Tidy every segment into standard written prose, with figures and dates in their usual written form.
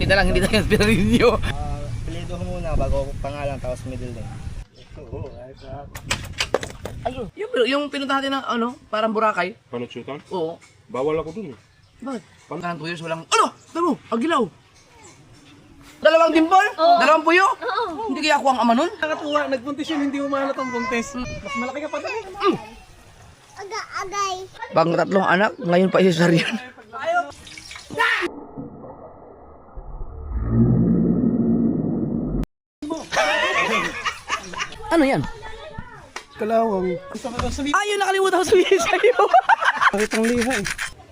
Repeat na lang, hindi tayo Piranillo. Apelyido ko muna bago pangalan tapos middle name. Ayun. Yung pinuntahan natin ng ano, parang Boracay. Panuchutan? Oo. Bawal ako dun eh. Bakit? Parang 2 years walang, ano? Dalo, agilaw. Dalawang dimple? Dalawang puyo? Hindi kaya ako ang ama nun? Nakatuwa, nagpuntis yun, hindi umalat ang buntis. Mas malaki ka pa dali. Aga-agay. Bagong 3 anak, ngayon pa isa rin. Ano yan? Kalawang. Ayun, nakalimutan ko sabihin sa'yo. Bakit ang liha eh?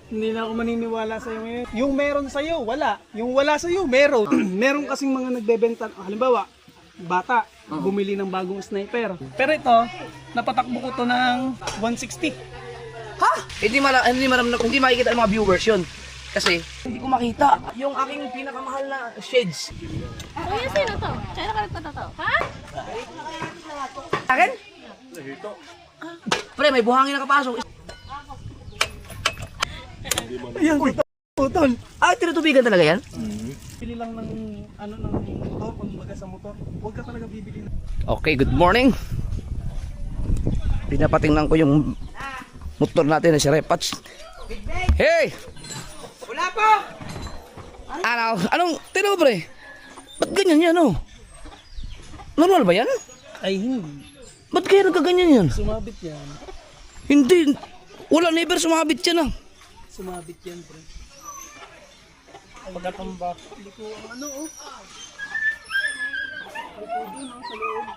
Hindi na ako maniniwala sa'yo ngayon. Yung meron sa'yo, wala. Yung wala sa'yo, meron. Meron kasing mga nagbebenta. Halimbawa, bata, bumili ng bagong sniper. Pero ito, napatakbo ko to ng 160. Ha? Hindi makikita ang mga viewers yun. Kasi, hindi ko makita yung aking pinakamahal na shades. Kuya, sino to? Sino ka nagpatato? Ha? Akin? Pre, may buhangin nakapasok. Ayan, putol. Ah, tinutubigan talaga yan? Pili lang ng, ano, ng motor, pagbaga sa motor. Huwag ka talaga bibili na. Okay, good morning. Pinapatingnan ko yung motor natin na si Repats. Hey! Wala pa! Anong, tino pre? Ba't ganyan yan, oh? Normal ba yan? Ay, hindi. Ba't kaya nagkaganyan yan? Sumabit yan. Hindi. Wala, never sumabit yan, ah. Sumabit yan, pre. Pagkatamba. Hindi ko ang ano, oh. Hindi ko dun, oh, sa loob.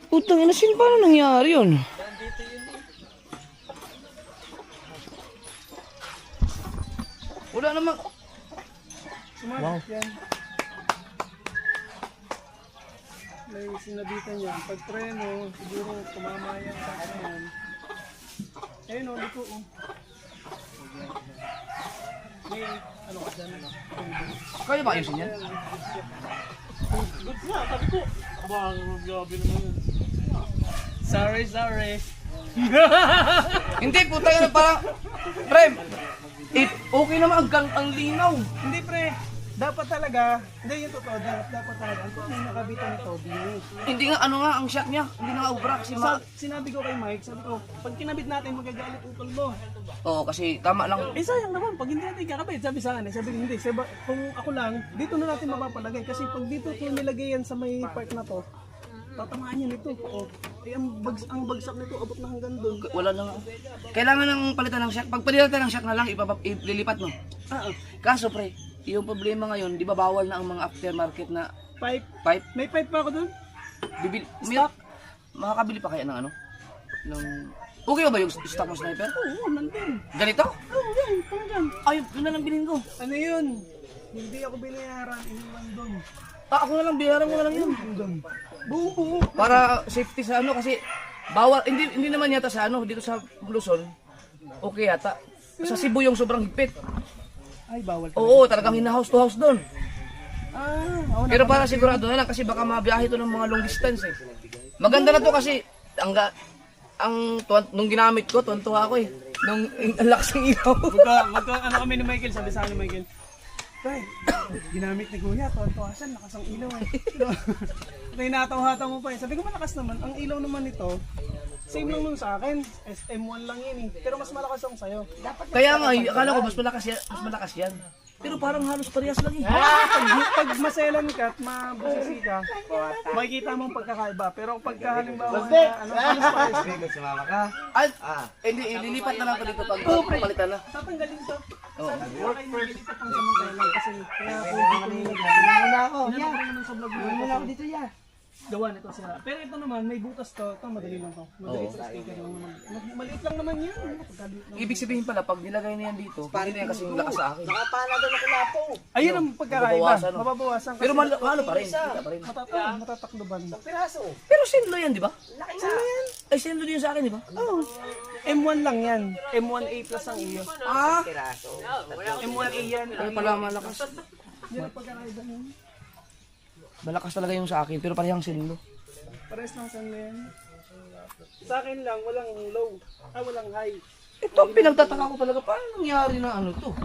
Putang ina, sin, paano nangyari yun? Wala namang... Sumabit yan. May sinabitan yan. Pag preno, siguro tumama yan sa akin. Ayun, oh, liko, oh. May, ano ka dyan, ano? Kaya ba ayusin yan? Good nga, sabi ko. Bang, grabe naman yun. Sorry. Hindi, putang ina, parang... Pre, okay naman ang linaw. Hindi, pre. Dapat talaga, hindi yung totoo, dapat talaga. Ang nakabitan nito, binis. Hindi nga, ano nga, ang shock niya. Hindi na nga ubra kasi Sinabi ko kay Mike, sabi ko, pag kinabit natin, magagalit utol mo. Oo, kasi tama lang. Eh sayang naman, pag hindi natin kakabit, sabi sa akin, sabi ko, hindi, kung ako lang, dito na natin mapapalagay. Kasi pag dito ko nilagay yan sa may part na to, tatamaan yan ito. Oh. Eh, ang bagsak nito, abot na hanggang doon. Wala na nga. Kailangan ng palitan ng shock. Pag palitan ng shock na lang, ililipat mo. Kaso pre, yung problema ngayon, di ba bawal na ang mga aftermarket na Pipe. pipe? May pipe pa ako doon? Stock? Makakabili pa kaya ng ano? Okay ba yung stock ng sniper? Oo, nandun. Ganito? Oo, yan, talagang. Ay, yun na lang bilhin ko. Ano yun? Hindi ako binayaran, iniwan doon. Ako na lang, biyaran mo na lang yun. Buo. Para safety sa ano kasi bawal, hindi naman yata sa ano, dito sa Luzon. Okay yata. Sa Cebu yung sobrang higpit. Ay, bawal ka. Oo, talagang hina-house to house doon. Oo, Pero para sigurado na lang kasi baka mabiyahe to ng mga long distance eh. Maganda na to kasi nung ginamit ko, tuwan-tuwa ako eh. Nung ang lakas ng ilaw. ano kami ni Michael, sabi sa akin ni Michael, Tay, ginamit ni Kuya, tuwan-tuwa siya, lakas ang ilaw eh. Tay, nataw-hataw mo pa eh. Sabi ko, malakas naman. Ang ilaw naman nito, same lang nun sa akin. SM1 lang yun eh. Pero mas malakas ang sayo. Kaya nga, akala ko mas malakas yan. Pero parang halos parehas lang eh. Pag maselan ka at mabusisi ka, makikita mong pagkakaiba. Pero pagka halimbawa na, halos pares. Sumama ka? Ay, hindi, ililipat na lang ko dito pag palitan na. Tatanggalin to. Oo. Sabi ko, nililipat ang samantalang kasi kaya Muna ako. naman sa vlog mo. Muna ako dito ya. Gawa nito sila. Pero ito naman, may butas to. Ito, madali lang to. Madali sa sticker lang naman. Maliit lang naman yan. Ibig sabihin pala, pag nilagay na yan dito, hindi na yan kasing lakas sa akin. Nakapala doon ako lapo. Ayun ang pagkakaiba. Mababawasan, no? Mababawasan. Pero ano pa rin, kita pa rin. Matatakloban. Piraso. Pero sendlo yan, di ba? Laki na. Ay, sendlo din sa akin, di ba? Oo. M1 lang yan. M1A plus ang iyo. Piraso. M1A yan. Kaya pala malakas. Yan ang pagkakaiba nun. Malakas talaga yung sa akin, pero parehang sendlo. Pares lang sa yan. Sa akin lang, walang low. Walang high. Ito ang pinagtataka ko talaga, paano nangyari na ano to?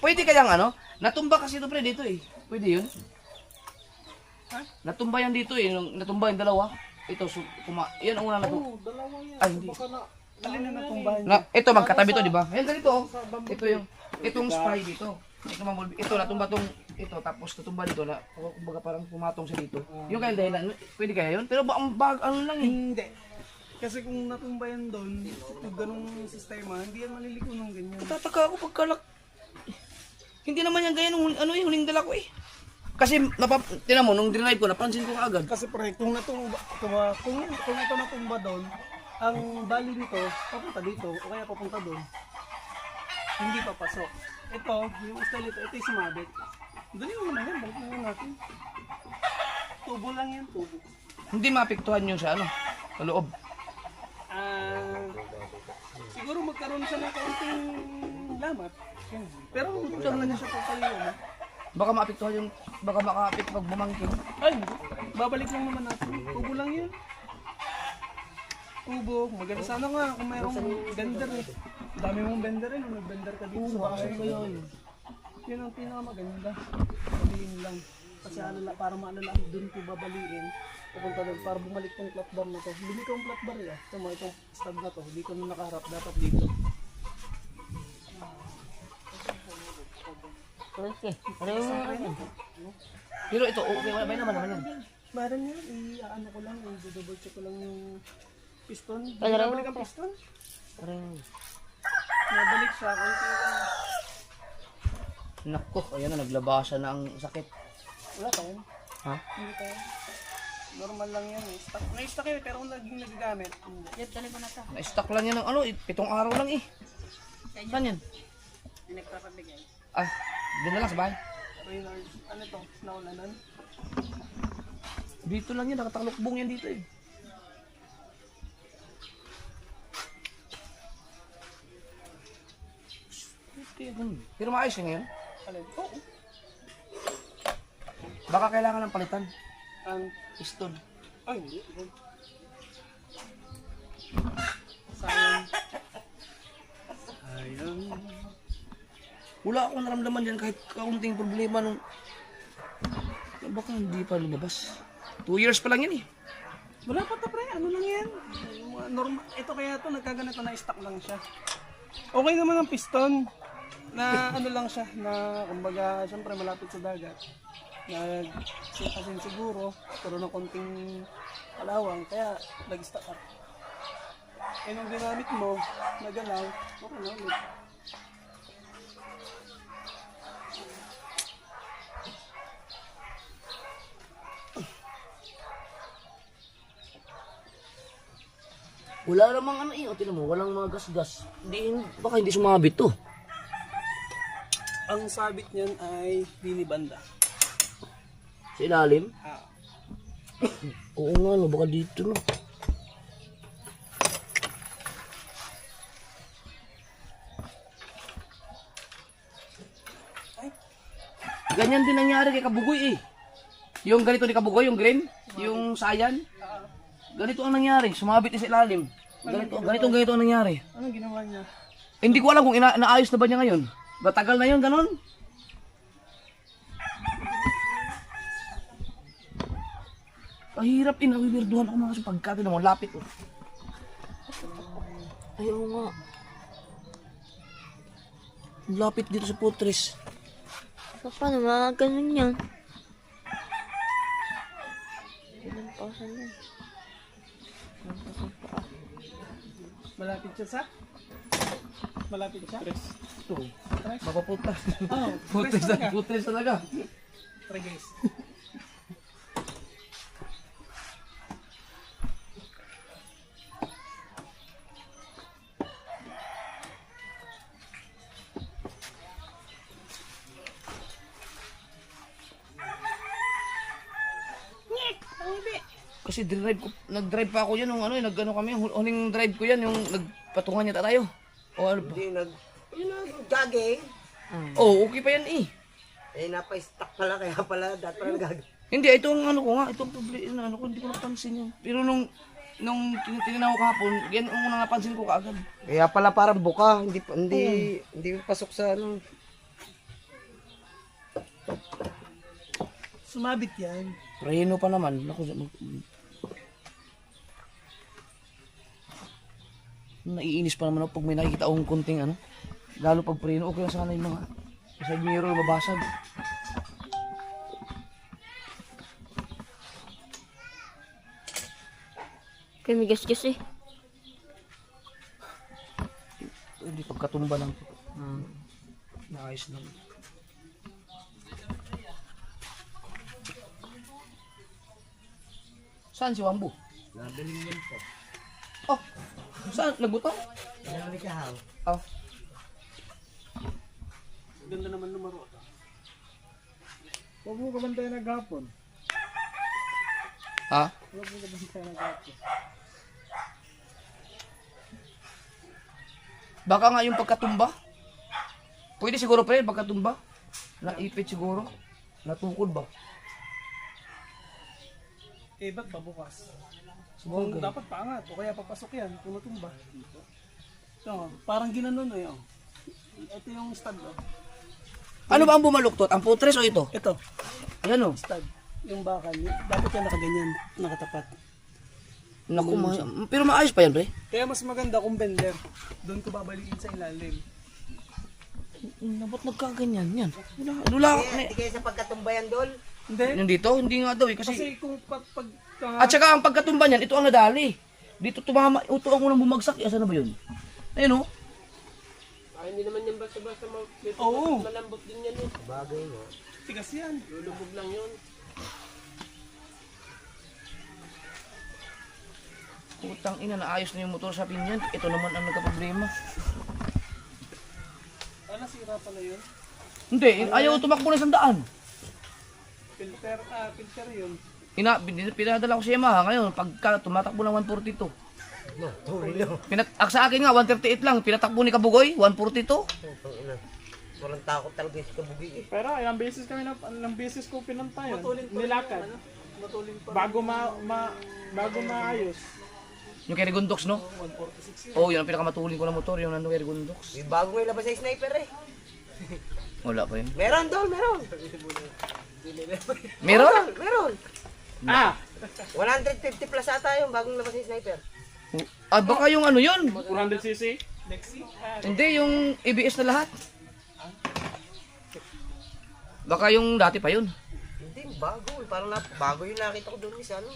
Pwede kayang ano? Natumba kasi ito pre dito eh. Pwede yun? Natumba yan dito eh. Natumba yung dalawa. Ito, yan ang una na Oo, dalawa yan. Ay, hindi. Baka na, alin na natumbahan. Ito, magkatabi to, di ba? Yan, ganito. Oh. Ito yung, itong spy dito. Ito, natumba tong, ito, tapos natumba dito na, kumbaga parang pumatong siya dito. Yung kaya dahilan, pwede kaya yun? Pero ba, ang ano lang eh. Hindi. Kasi kung natumba yan doon, kung ganung sistema, hindi yan maliliko ng ganyan. Tataka ako pagkalak. Hindi naman yan ganyan, ano yung huling dala ko eh. Kasi, tinan mo, nung drive ko, napansin ko kaagad. Kasi pre, kung natumba, kung ito natumba doon, ang bali nito, papunta dito, o kaya papunta doon, hindi papasok. Ito, yung style ito yung sumabit. Dali mo naman yan, balik naman natin. Tubo lang yan, tubo. Hindi maapektuhan yung sa ano, sa loob. Siguro magkaroon siya ng kaunting lamat. Pero hindi talaga siya papaliwan. Baka maapektuhan yung, baka makaapekto pag bumangkin. Ay, babalik lang naman natin. Tubo lang yun. Tubo. Maganda sana nga kung mayroong vendor eh. Dami mong vendor eh. Nung nag-vendor ka dito sa bahay. Yun ang pinakamaganda. Baliin lang. Kasi alala, para maalala doon ko babaliin. Pupunta doon para bumalik tong flat bar na to. Hindi ko yung flat bar eh. Ito mo itong stab na to. Hindi ko nung nakaharap. Dapat dito. Pero ito, okay, wala ba naman yan? Meron yan. I-ano ko lang. I-double check ko lang yung piston. Nabalik ang piston. Nabalik siya. Kunti lang. Nako, ayan na, naglabasan na ang sakit. Wala pa yan. Ha? Hindi pa yan. Normal lang yan eh. Na-stock yun pero kung naging nagagamit. Na-stock lang yan ng ano, 7 araw lang eh. Saan yan? Hindi nagpapabigay. Ah, doon na lang sa bahay. Reynard, ano to? Naulanan? Dito lang yan, nakatalukbong yan dito eh. Okay, pero maayos na ngayon. Alin? Oo. Baka kailangan ng palitan. Ang Piston. ay, hindi. Sayang. Sayang. Wala akong naramdaman dyan kahit kaunting problema nung... Baka hindi pa lumabas. 2 years pa lang yan eh. Wala pa to pre, ano lang yan? Yung mga normal, ito kaya to nagkaganito na stock lang siya. Okay naman ang piston. Na ano lang siya, na kumbaga syempre malapit sa dagat. Kasi siguro, pero ng konting kalawang, kaya nag-stock up. Eh nung ginamit mo, nagalaw, okay na ulit. Wala namang ano eh. O, tinan mo, walang mga gas-gas. Baka hindi sumabit to. Ang sabit niyan ay binibanda. Sa ilalim? Ah. Oo nga no, baka dito no. Ganyan din nangyari kay Kabugoy eh. Yung ganito ni Kabugoy, yung green, yung sayan. Ganito ang nangyari, sumabit sa ilalim. Ganito ang nangyari. Anong ginawa niya? Hindi ko alam kung naayos na ba niya ngayon. Matagal na yun, ganun. Kahirap nawibirduhan ako mga sa pagkatin mo, lapit oh. Ayaw nga. Lapit dito sa putres. Paano mga ganun yan? Ilan pa sa yan? Malapit siya sa? Malapit siya? Ito, mapaputas. Oh, Putres talaga. try guys. Kasi nag-drive pa ako yan nung ano, nag-ano kami, huling drive ko yan, yung nagpatungan niya tayo. O ano ba? Yun ang gagi. Oh, okay pa yan eh. Eh, napa-stock pala, kaya pala, dati pala gagi. Hindi, itong ano ko nga, itong problema, ano ko, hindi ko napansin yun. Pero nung tininaw ko kahapon, yan ang unang napansin ko kaagad. Kaya pala parang buka, hindi pasok sa ano. Sumabit yan. Preno pa naman. Naku, naiinis pa naman ako pag may nakikita akong kunting ano. Lalo pag preno, okay lang sana yung mga side mirror mabasag. Kaya may gas-gas eh. Hindi pagkatumba lang. Naayos lang. Saan si Wambu? Nabiling yun po. Oh, saan? Nagbutang? Marami ka haw. Oh. Ganda naman numero. Huwag mo kamantay na gapon. Ha? Huwag mo kamantay na gapon. Baka nga yung pagkatumba. Pwede siguro pa rin pagkatumba. Naipit siguro. Natukod ba? Eh, ba't ba bukas? Kung dapat paangat, o kaya papasok yan, kung matumba. Ito, parang ginanon eh. Oh. Ito yung stud. Oh. Ano ba ang bumaluktot? Ang putres o ito? Ito, Ayan o. stud. Yung bakal. Dapat yan nakaganyan, nakatapat. Naku, pero maayos pa yan, pre. Kaya mas maganda kung bender. Doon ko babalikin sa ilalim. Ba't nagkaganyan yan? Lula. Hindi kayo sa pagkatumbayan, Dol. Hindi. Yung dito? Hindi nga daw eh. Kasi Kasi kung at saka ang pagkatumba niyan, ito ang nadali. Dito tumama, ito ang unang bumagsak. Asa na ba yun? Ayun o. Hindi naman yan basta-basta Oo. malambot din yan eh. Bagay mo. tigas yan. Lulubog lang yun. Putang ina, naayos na yung motor sa pinyan. Ito naman ang nagka-problema. Nasira pala yun. Hindi, ayaw tumakbo na 100. Filter yun. Pinadala ko sa Yamaha ngayon, pagka tumatakbo ng 142. No, tuloy. Sa akin nga, 138 lang. Pinatakbo ni Kabugoy, 142. Walang takot talaga si Kabugi eh. Pero ilang beses ko pinunta yun. Nilakad. Bago maayos. Yung kay Regundox, no? 146 yun. Oh, yun ang pinakamatuling ko na motor, yung nandun kay Regundox. May bago ngayon labas sa sniper eh. Wala pa yun. Meron, Dol, meron. Meron? Meron. Ah! 150 plus ata yung bagong labas sa sniper. Ah, baka yung ano yun? 400cc? Hindi, yung ABS na lahat. Baka yung dati pa yun. Hindi, bago. Parang bago yung nakita ko doon isa, ano.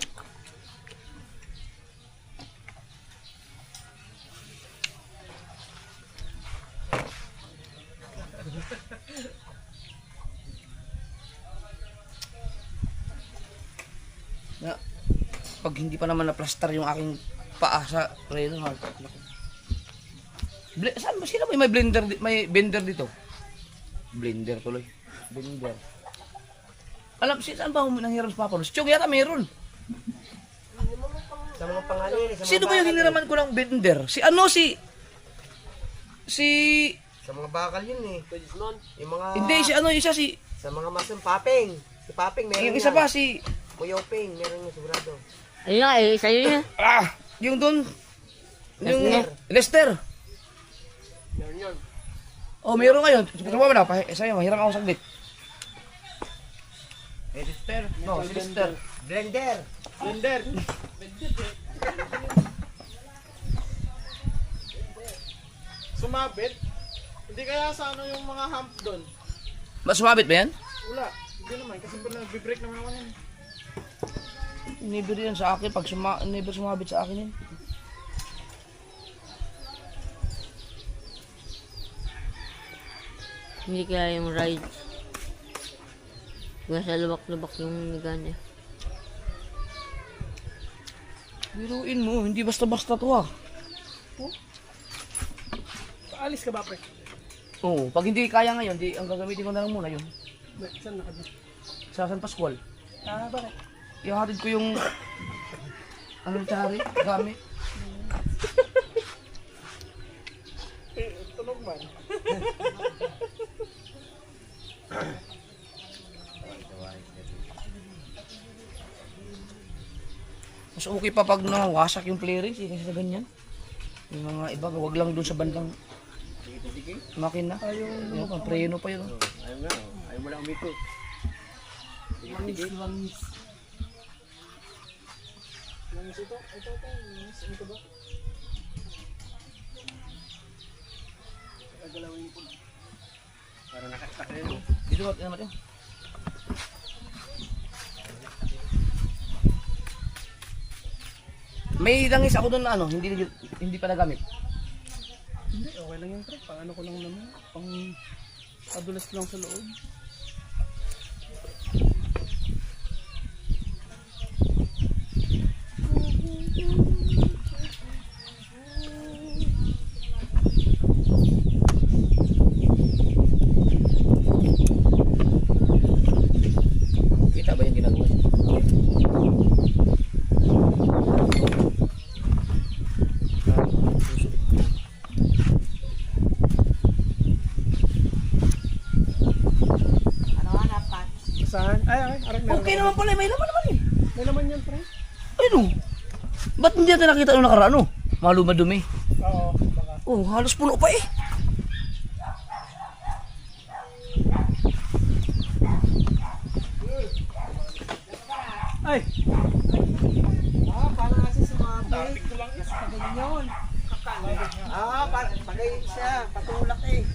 Na, pag hindi pa naman na-plaster yung aking paa sa Reno, saan ba sila may blender may bender dito? Blender tuloy. Blender. Alam saan ba nanghiram sa Papa? Si Chong yata meron. Sa mga pangalan, sa mga Sino ba yung bakal hiniraman ko ng bender? Si ano si Sa mga bakal yun eh. Yung mga... hindi si ano isa si Sa mga masong Papeng. Si Papeng meron yung isa yan. pa si Kuyopeng, meron yung sigurado. Ayun nga eh, sa'yo yun. yung doon yung Lester. Meron yun. Oh, meron ngayon. Subukan mo na. Sa'yo, mahiram ako saglit. Lester? No, si Lester. Blender. Blender! Sumabit? Hindi kaya sa ano yung mga hump doon? Mas sumabit ba yan? Wala. Hindi naman. Kasi nag-break naman ako yan. Never yan sa akin. Never sumabit sa akin yan. Hindi kaya yung ride. Nasa lubak-lubak yung ganya. Biruin mo, hindi basta-basta to ah. Paalis ka ba, pre? Oo, pag hindi kaya ngayon, ang gagamitin ko na lang muna yun. Saan nakadun? Sa San Pascual. Bakit? Ihatid ko yung ano tsari, gamit. Tunog man. Mas okay pa pag nawasak yung clearance kasi sa ganyan. Yung mga iba, wag lang doon sa bandang makina. Ayun, pang preno pa yun. Oh. Ayaw mo na umiko. Langis. Langis ito. Ito. Langis. Ito ba? Gagalawin ko. Para nakatak na yun. Dito ba? Ano natin? May langis ako doon na ano, hindi pa nagamit. Hindi, okay lang yan pre. Paano ko lang naman. Pang padulas lang sa loob. Kita ba yung ginagawa niya? Saan? Ay, aray, meron. Okay naman pala, may laman naman eh. May laman yan pre. Ano? Ba't hindi natin nakita nung nakaraan no? Maluma-dumi. Oo, baka. Oh, halos puno pa eh. Ay! Paano kasi sumabit? Topic ko lang is. Pagod yun. Pagay siya, patulak eh.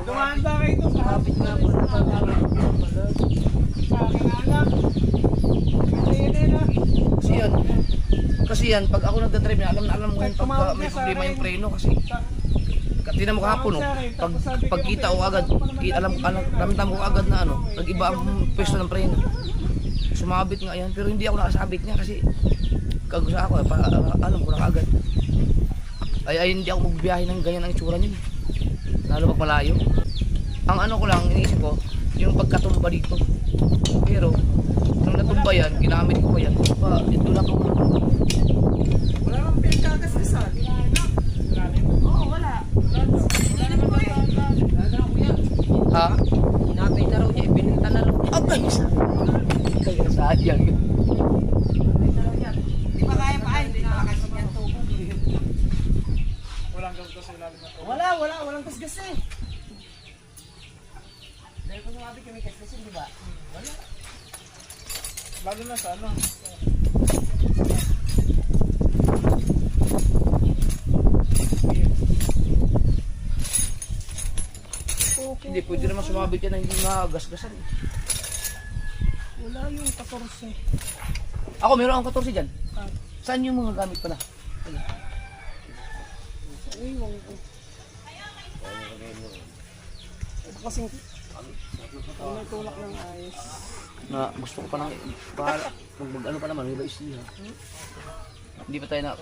Dumaan ba kayo ito sa Kapit nga po na pagkakit. Sa akin nga lang. Kasi na. Kasi yan, pag ako nagdadrive na alam mo yun pag may problema yung preno kasi tingnan mo kahapon no, pagkita ko agad, ramdam ko agad na ano, nag-iba ang pwesto ng preno. Sumabit nga yan, pero hindi ako nakasabit niya kasi kagusa ako, alam ko na agad. Ay hindi ako magbiyahe ng ganyan ang itsura niya. Lalo pag malayo. Ang ano ko lang, iniisip ko, yung pagkatumba dito. Pero, nung natumba yan, ginamit ko pa yan. Ito lang ako. Wala kang pinagkagasasan. Oo, wala. Wala naman po eh. Ha? Natay na raw niya, ibininta na raw niya. Abay! Kaya sayang yun. Di ba kaya pa ay, hindi nakakasi niya tubo. Walang gamot sa ilalim na to. Walang kasgas eh. Dahil kung sumabi kami kasgasin, di ba? Lalo na sa ano. Hindi, pwede naman sumabit yan na hindi magasgasan. Wala yung 14. Ako, meron akong 14 dyan. Saan yung mga gamit pala? Uy, wang ko. Ito kasing may tulak ng ayos. Na gusto ko pa nang bahala. Ano pa naman, iba isiha. Hindi pa tayo na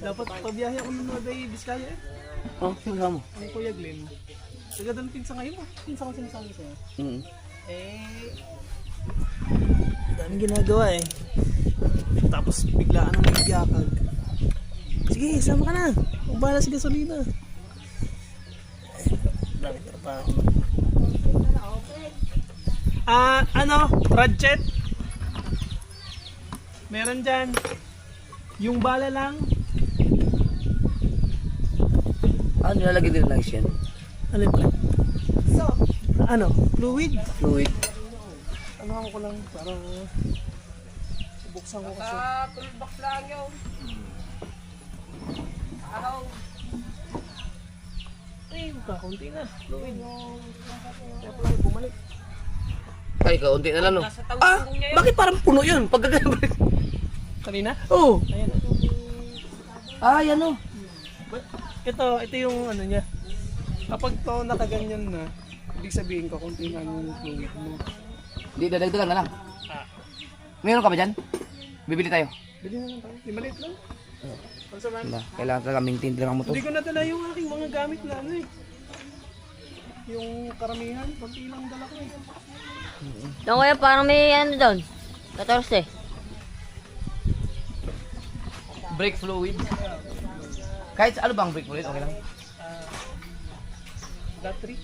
Dapat pabiyahe ako ng Nueva Vizcaya eh. Oh, sino mo? Ang Kuya Glenn. Taga doon pinsa ngayon ah. Pinsa ko sinasabi sa'yo. Daming ginagawa eh. Tapos biglaan ang nagyakag. Sige, sama ka na. Huwag bahala sa gasolina. Dami trabaho. Ano? Ratchet? Meron dyan. Yung bala lang. Ano nilalagay din lang yan? Alin pa? Ano? Fluid? Fluid. Ano ko lang para buksan ko kasi. Tulbak lang yun. Araw. Ay, kakunti na. Fluid. Kaya pala bumalik. Ay, kaunti na lang no. Bakit parang puno yun? Pagkagano. Kanina? Oo. Ayan. Yan o. Ito yung ano niya. Kapag to nakaganyan na, ibig sabihin ko kunti na yung fluid mo. Hindi, dadagdagan na lang. Meron ka ba dyan? Bibili tayo. Bili na lang tayo. Di maliit lang. Wala. Kailangan talaga maintain lang ang motor. Hindi ko nadala yung aking mga gamit na ano eh. Yung karamihan, konti lang dala ko eh. Yung kuya, parang may ano doon. 14. Brake fluid. Kahit ano bang brake fluid, okay lang. Battery.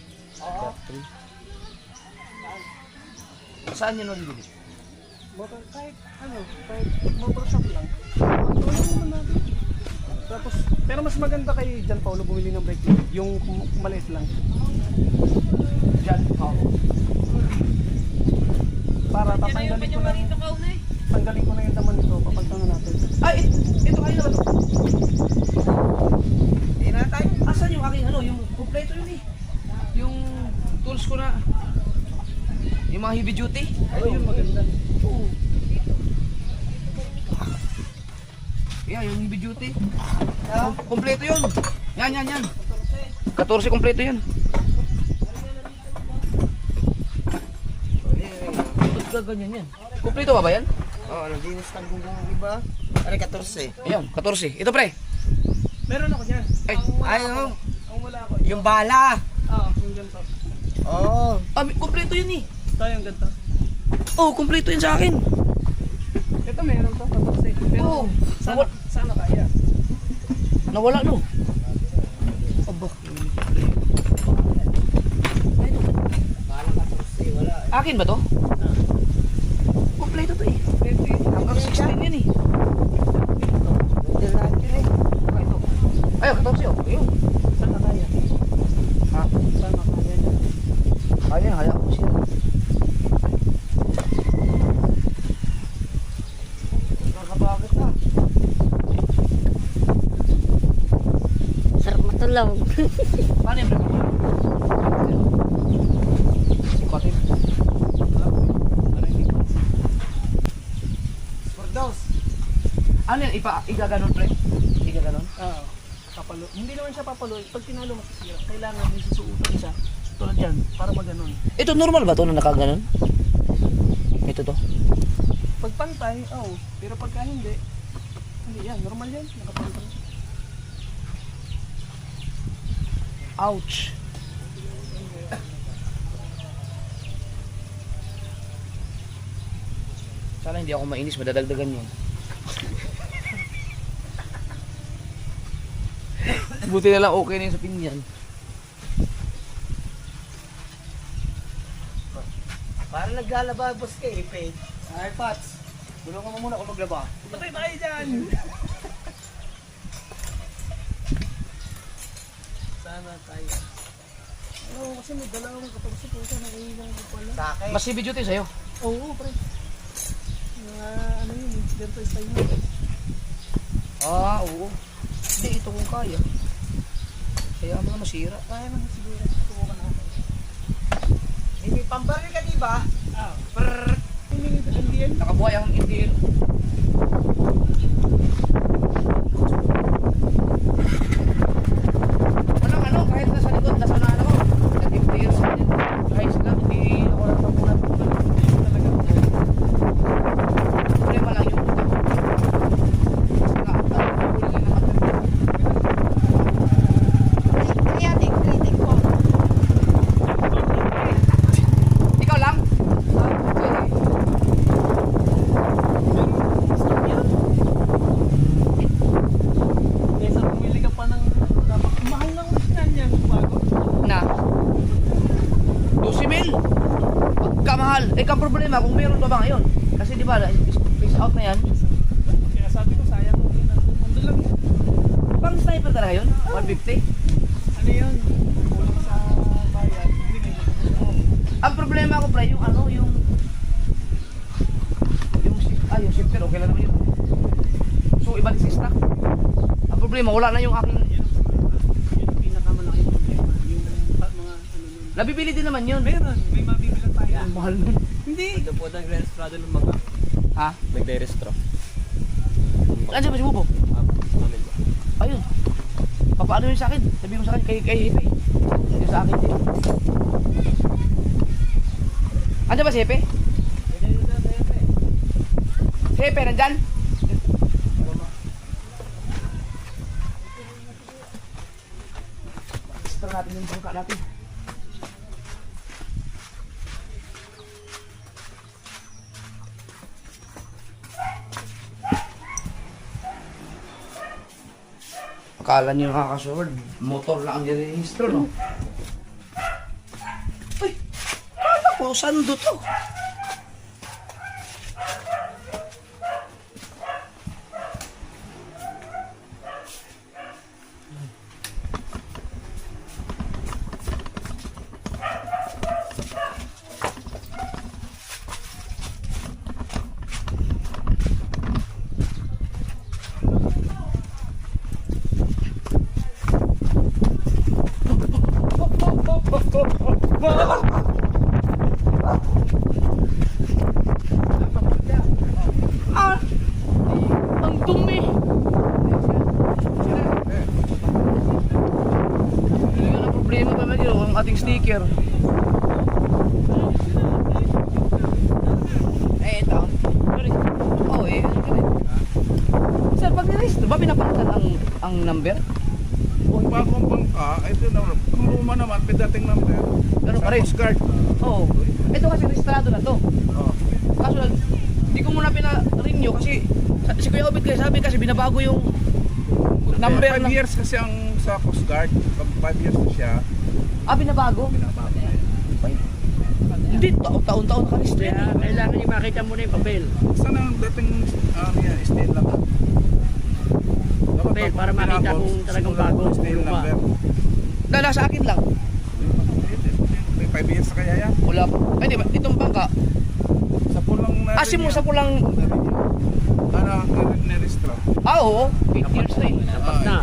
Saan yun nabibili? Motor, kahit ano, kahit motor shop lang. Tulong naman natin. Tapos, pero mas maganda kay John Paulo bumili ng brake yung maliit lang. Diyan. Oo. Para tatanggalin ko lang. Tanggalin ko na yung laman nito, papagtangan natin. Ay, ito kayo na ba to? Hindi na tayo. Asan yung aking ano, yung kompleto yun eh. Yung tools ko na, yung mga heavy duty. Ay, yun maganda. Oo. Yeah, yung heavy duty. Kompleto yun. Yan. 14 kompleto yan. Ba't ka ganyan yan? Kompleto ba yan? Oo, naglinis ng gunggong iba. Ano, 14. Ayan, 14. Ito pre. Meron ako dyan. Ay, Ayun, Ang wala ako. yung bala. Yung ganito. Oo. kompleto yun eh. Ito yung ganito. Oh, kompleto yan sa akin. Ito meron to, 14. Pero Oo. sana kaya. Nawala no. Aba. Akin ba to? Kompleto to eh. Hanggang 16 yan eh. Hindi lahat yun eh. Ito. Ayun, 14 oh. Ayun. Sana kaya. Ha? Sana kaya niya. Kaya, hayaan ko siya. Nakabakit na. Sarap matulog. Paano yung brake? Simpatin. Bordos. Ano yan? Igaganon pre? Igaganon? Papalo. Hindi naman siya papalo. Pag tinalo masisira, kailangan may susuutan siya. Tulad yan, para maganon. Ito normal ba to na nakaganon? Ito to? Pag pantay, pero pagka hindi yan, normal yan. Nakapantay. Ouch! Sana hindi ako mainis, madadagdagan yun. Buti na lang okay na yun sa pinyan. Parang naglalaba, boss ka eh, Pete. Ay, Pats! Bulungan mo muna kung maglaba. Patay tayo dyan! Sana tayo. Kasi may dalawang kapagsa po siya, naiilang ko pala. Sa akin. Mas heavy duty sa'yo. Oo, pre. Mga ano yun, ganito style mo. Oo. Hindi, ito kung kaya. Kaya mo na masira. Kaya naman siguro, subukan natin. Eh, may pambaril ka, di ba? Hindi yan. Nakabuhay ang Indian. Walang ano, kahit nasa likod, nasa unahan ako. Nag-50 years sa kanya. Ayos lang, hindi ako nagpapunan. Talaga. Problema lang yung utak. Kasi nga, huli lang naman. Ikaw lang? Stop yan. Kesa bumili ka pa ng dapat mahal ng original yan bago. Na 12 mil pagkamahal kang problema kung meron pa ba ngayon kasi di ba face out na yan Kaya sabi ko sayang yun. Ando lang yun. pang sniper talaga yun 150 Ano yun? Kulang sa bayan. Hindi na ang problema ko pre yung ano yung shifter okay lang naman yun so iba din si stock ang problema wala na yung aking yun ang pinakamalaking problema. Yung mga ano nun. nabibili din naman yun Meron, may mabibilang tayo. mahal nun Hindi. Ito po nagre-restrado ng mga. ha? Nagre-restro. Andiyan ba si Bubo? Amin ba? Ayun. Papaano yun sa akin? Sabi mo sa akin, kay Hepe. Yung sa akin din. Andiyan ba si Hepe? Si Hepe, nandyan? Extra natin yung bangka natin. Akala niyo nakakasword, motor lang ang nirehistro, no? Uy! Ano ko? Saan to? Ah! Ang dumi! Yun ang problema pa man yun, ang ating sticker. Eh, ito. Oh, eh, ano kami? Sir, pag nirehistro, ba pinapalitan ang number? Kung bagong bangka, ito na, kung luma naman, pedating number. Ano pa rin? Coast Guard. Oo. Ito kasi rehistrado na to. Kaso lang, di ko muna pina-renew kasi si Kuya Obit kasi sabi kasi binabago yung number 5 ng... years kasi ang sa Coast Guard. Pag 5 years na siya, Ah, binabago? binabago na yan. Hindi, taon-taon nakarehistro yan. Kaya kailangan niyo makita muna yung papel. Saan ang dating yan, stay lang? Dapat Papel, para makita kung talagang bago, stay luma. number. Dala sa akin lang. May 5 years na kaya yan. Wala pa. Ay, di ba? Itong bangka. Sa pulang na Asim mo sa pulang... nirestro. Ah, oo. 8 years na eh. Dapat na.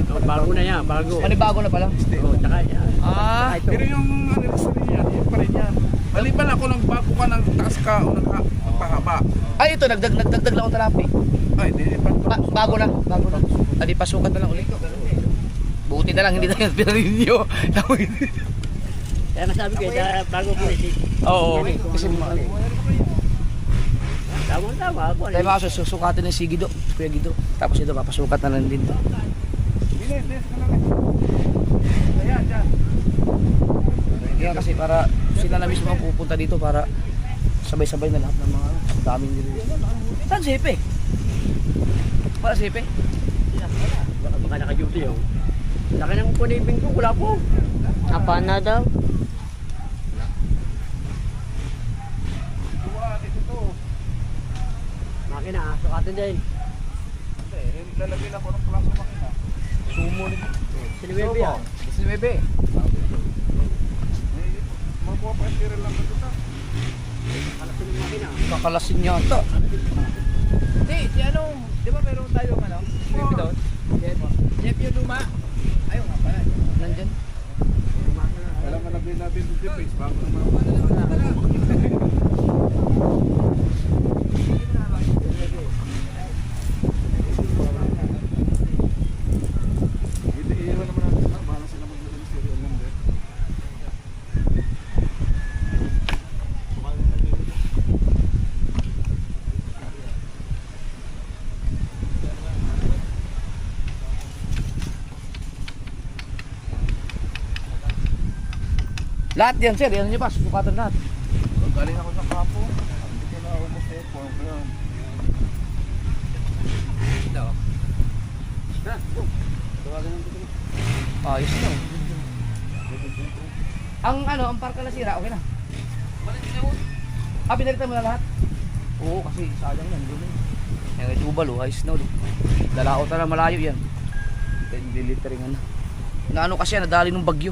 Oh, bago na yan, bago. Panibago na pala. Oh, tsaka yan. Ah, Tsaka ito. Pero yung anniversary niya, yun pa rin yan. Maliban ako nang bago ka ng taas ka o nagpahaba. ay ito, nagdagdag lang ang talapi. Ay, di pa. Bago na. Adi, pasukat na lang ulit. Buti na lang, hindi tayo pinarinyo. Kaya nasabi ko, bago po rin. Oo. Kasi Tama-tama ako. tayo mga susukatin ng si Gido, si Kuya Gido. Tapos ito, papasukat na lang din to. Kaya kasi para sila na mismo ang pupunta dito para sabay-sabay na lahat ng mga daming nililito. Saan si Epe? Wala si Epe? Baka naka-duty yun. Laki ng punibing ko, wala po. Apa na daw? Makina, sukatin din. Lalagyan ako ng plaso makina. Sumo nito. Siniwebe yan. Si Epe. Makuha pa yung lang ito ta. Kalasin yung makina. Kakalasin niya ata. Hindi, si ano, di ba meron tayong ano? Baby doon? Jeff yung luma. Ayaw nga pala. Nandyan. Kailangan nalagyan natin yung device bago naman. Iiwan naman natin na, bahala sila mag-release ng serial number. Lahat yan sir, yan nyo ba? Susukatan lahat. Galing ako sa kapo. Hindi ko na ubos na yung form ko yun. Ayos na. Ang ano, ang parka na sira, okay na. Ah, pinalitan mo na lahat? Oo, kasi sayang yan. Yung itubal, ayos na ulit. Dalao talaga malayo yan. Dilitering ano. Na ano kasi yan, nadali ng bagyo.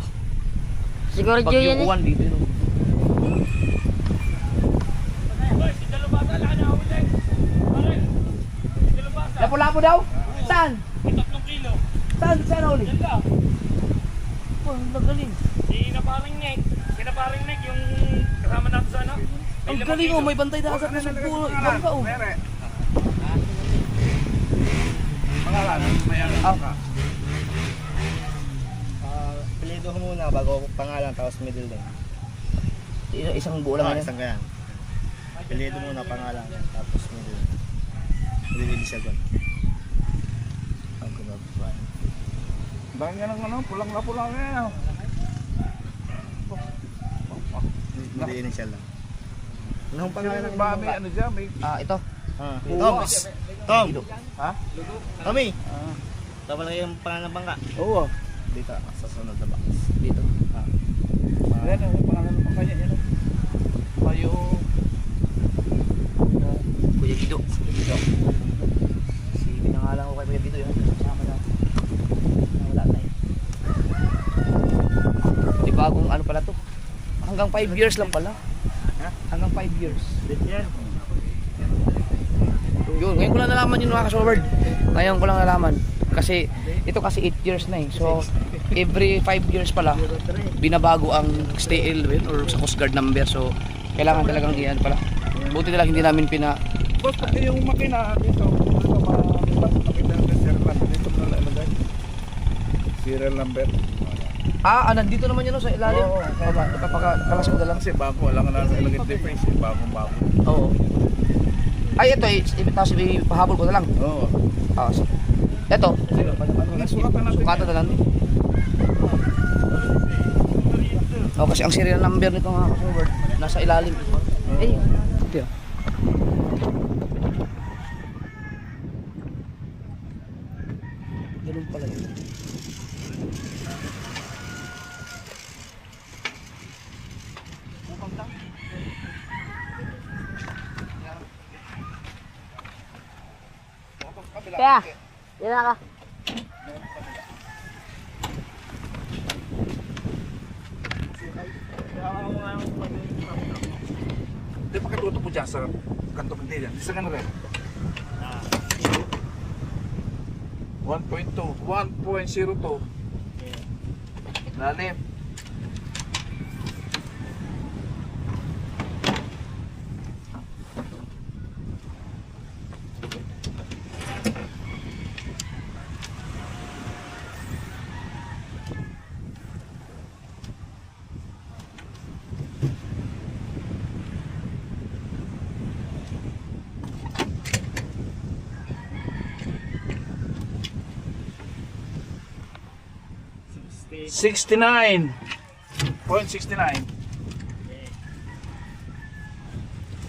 Siguro Joe Bagyo yan eh. uwan dito. No? Lapo-lapo daw? Saan? 3 kilo. Saan? Saan na uli? Oh, magaling. Pinaparing neck yung kasama natin sa ano? Ang galing oh, may bantay dagat na nagpuno. Ibang ka oh. Mere. Pangalan, may ano ka. Pilido ko muna bago pangalan tapos middle name. Isang buo lang yan. Isang ganyan. Pilido muna pangalan tapos middle. Release agad. Ang kumabuan. Dahil nga ng ano, pulang na pulang yan. Hindi initial lang. Anong Pangalan pangalan ng ng babi, bangka? ano dyan, may Ah, ito. Tom! Tom! Ha? Tommy! Tama lang yung pangalan ng bangka. Oo. Dito, sa sunod na box. Dito. Yan ang pangalan ng bangka niya, yan. Payo. Kuya Gido. Si pinangalan ko kay Kuya Gido yun. Kasama na. Wala na eh. Di bagong ano pala to? Hanggang 5 years lang pala. Hanggang 5 years. Yun, ngayon ko lang nalaman yung mga kasolward. Ngayon ko lang nalaman. Kasi ito kasi 8 years na eh. So every 5 years pala binabago ang stay well or sa Coast Guard number. So kailangan talagang iyan pala. Buti na lang hindi namin Boss, pati yung makina dito, ano makita ng serial number dito na lalagay. Serial number. nandito naman yun no, sa ilalim. Oo. Napapakalas ko na lang. Kasi bago, alam nga na ilagay device, bagong bago. Oo. Ay, ito, tapos ipahabol ko na lang. Oo. Ito, Sukatan natin. sukatan na lang. Kasi ang serial number nito mga ka-forward, nasa ilalim. Ito yun. Ganun pala yun. Kaya, yan na ka. Di ba katuto po dyan sa kanto hindi dyan? Isa ka na rin. 1.2, 1.02. Lalim. $69.69.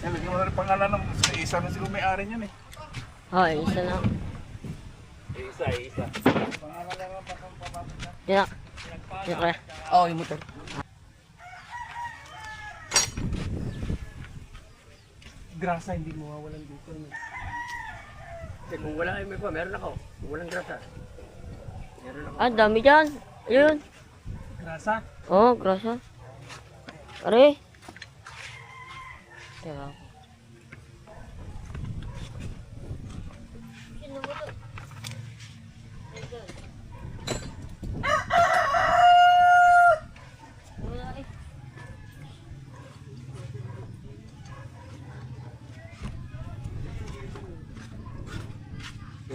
Yan, lagyan mo na rin pangalan ng isa na siguro may-ari niyan eh. Isa na. Isa. Yan na. Yan kaya. Yung motor. Grasa, hindi mawawalan dito. No? Kasi kung wala ay may pa, meron ako. Kung walang grasa. Meron ako. Dami dyan. Ayun. Grasa? Grasa. Are. Teka.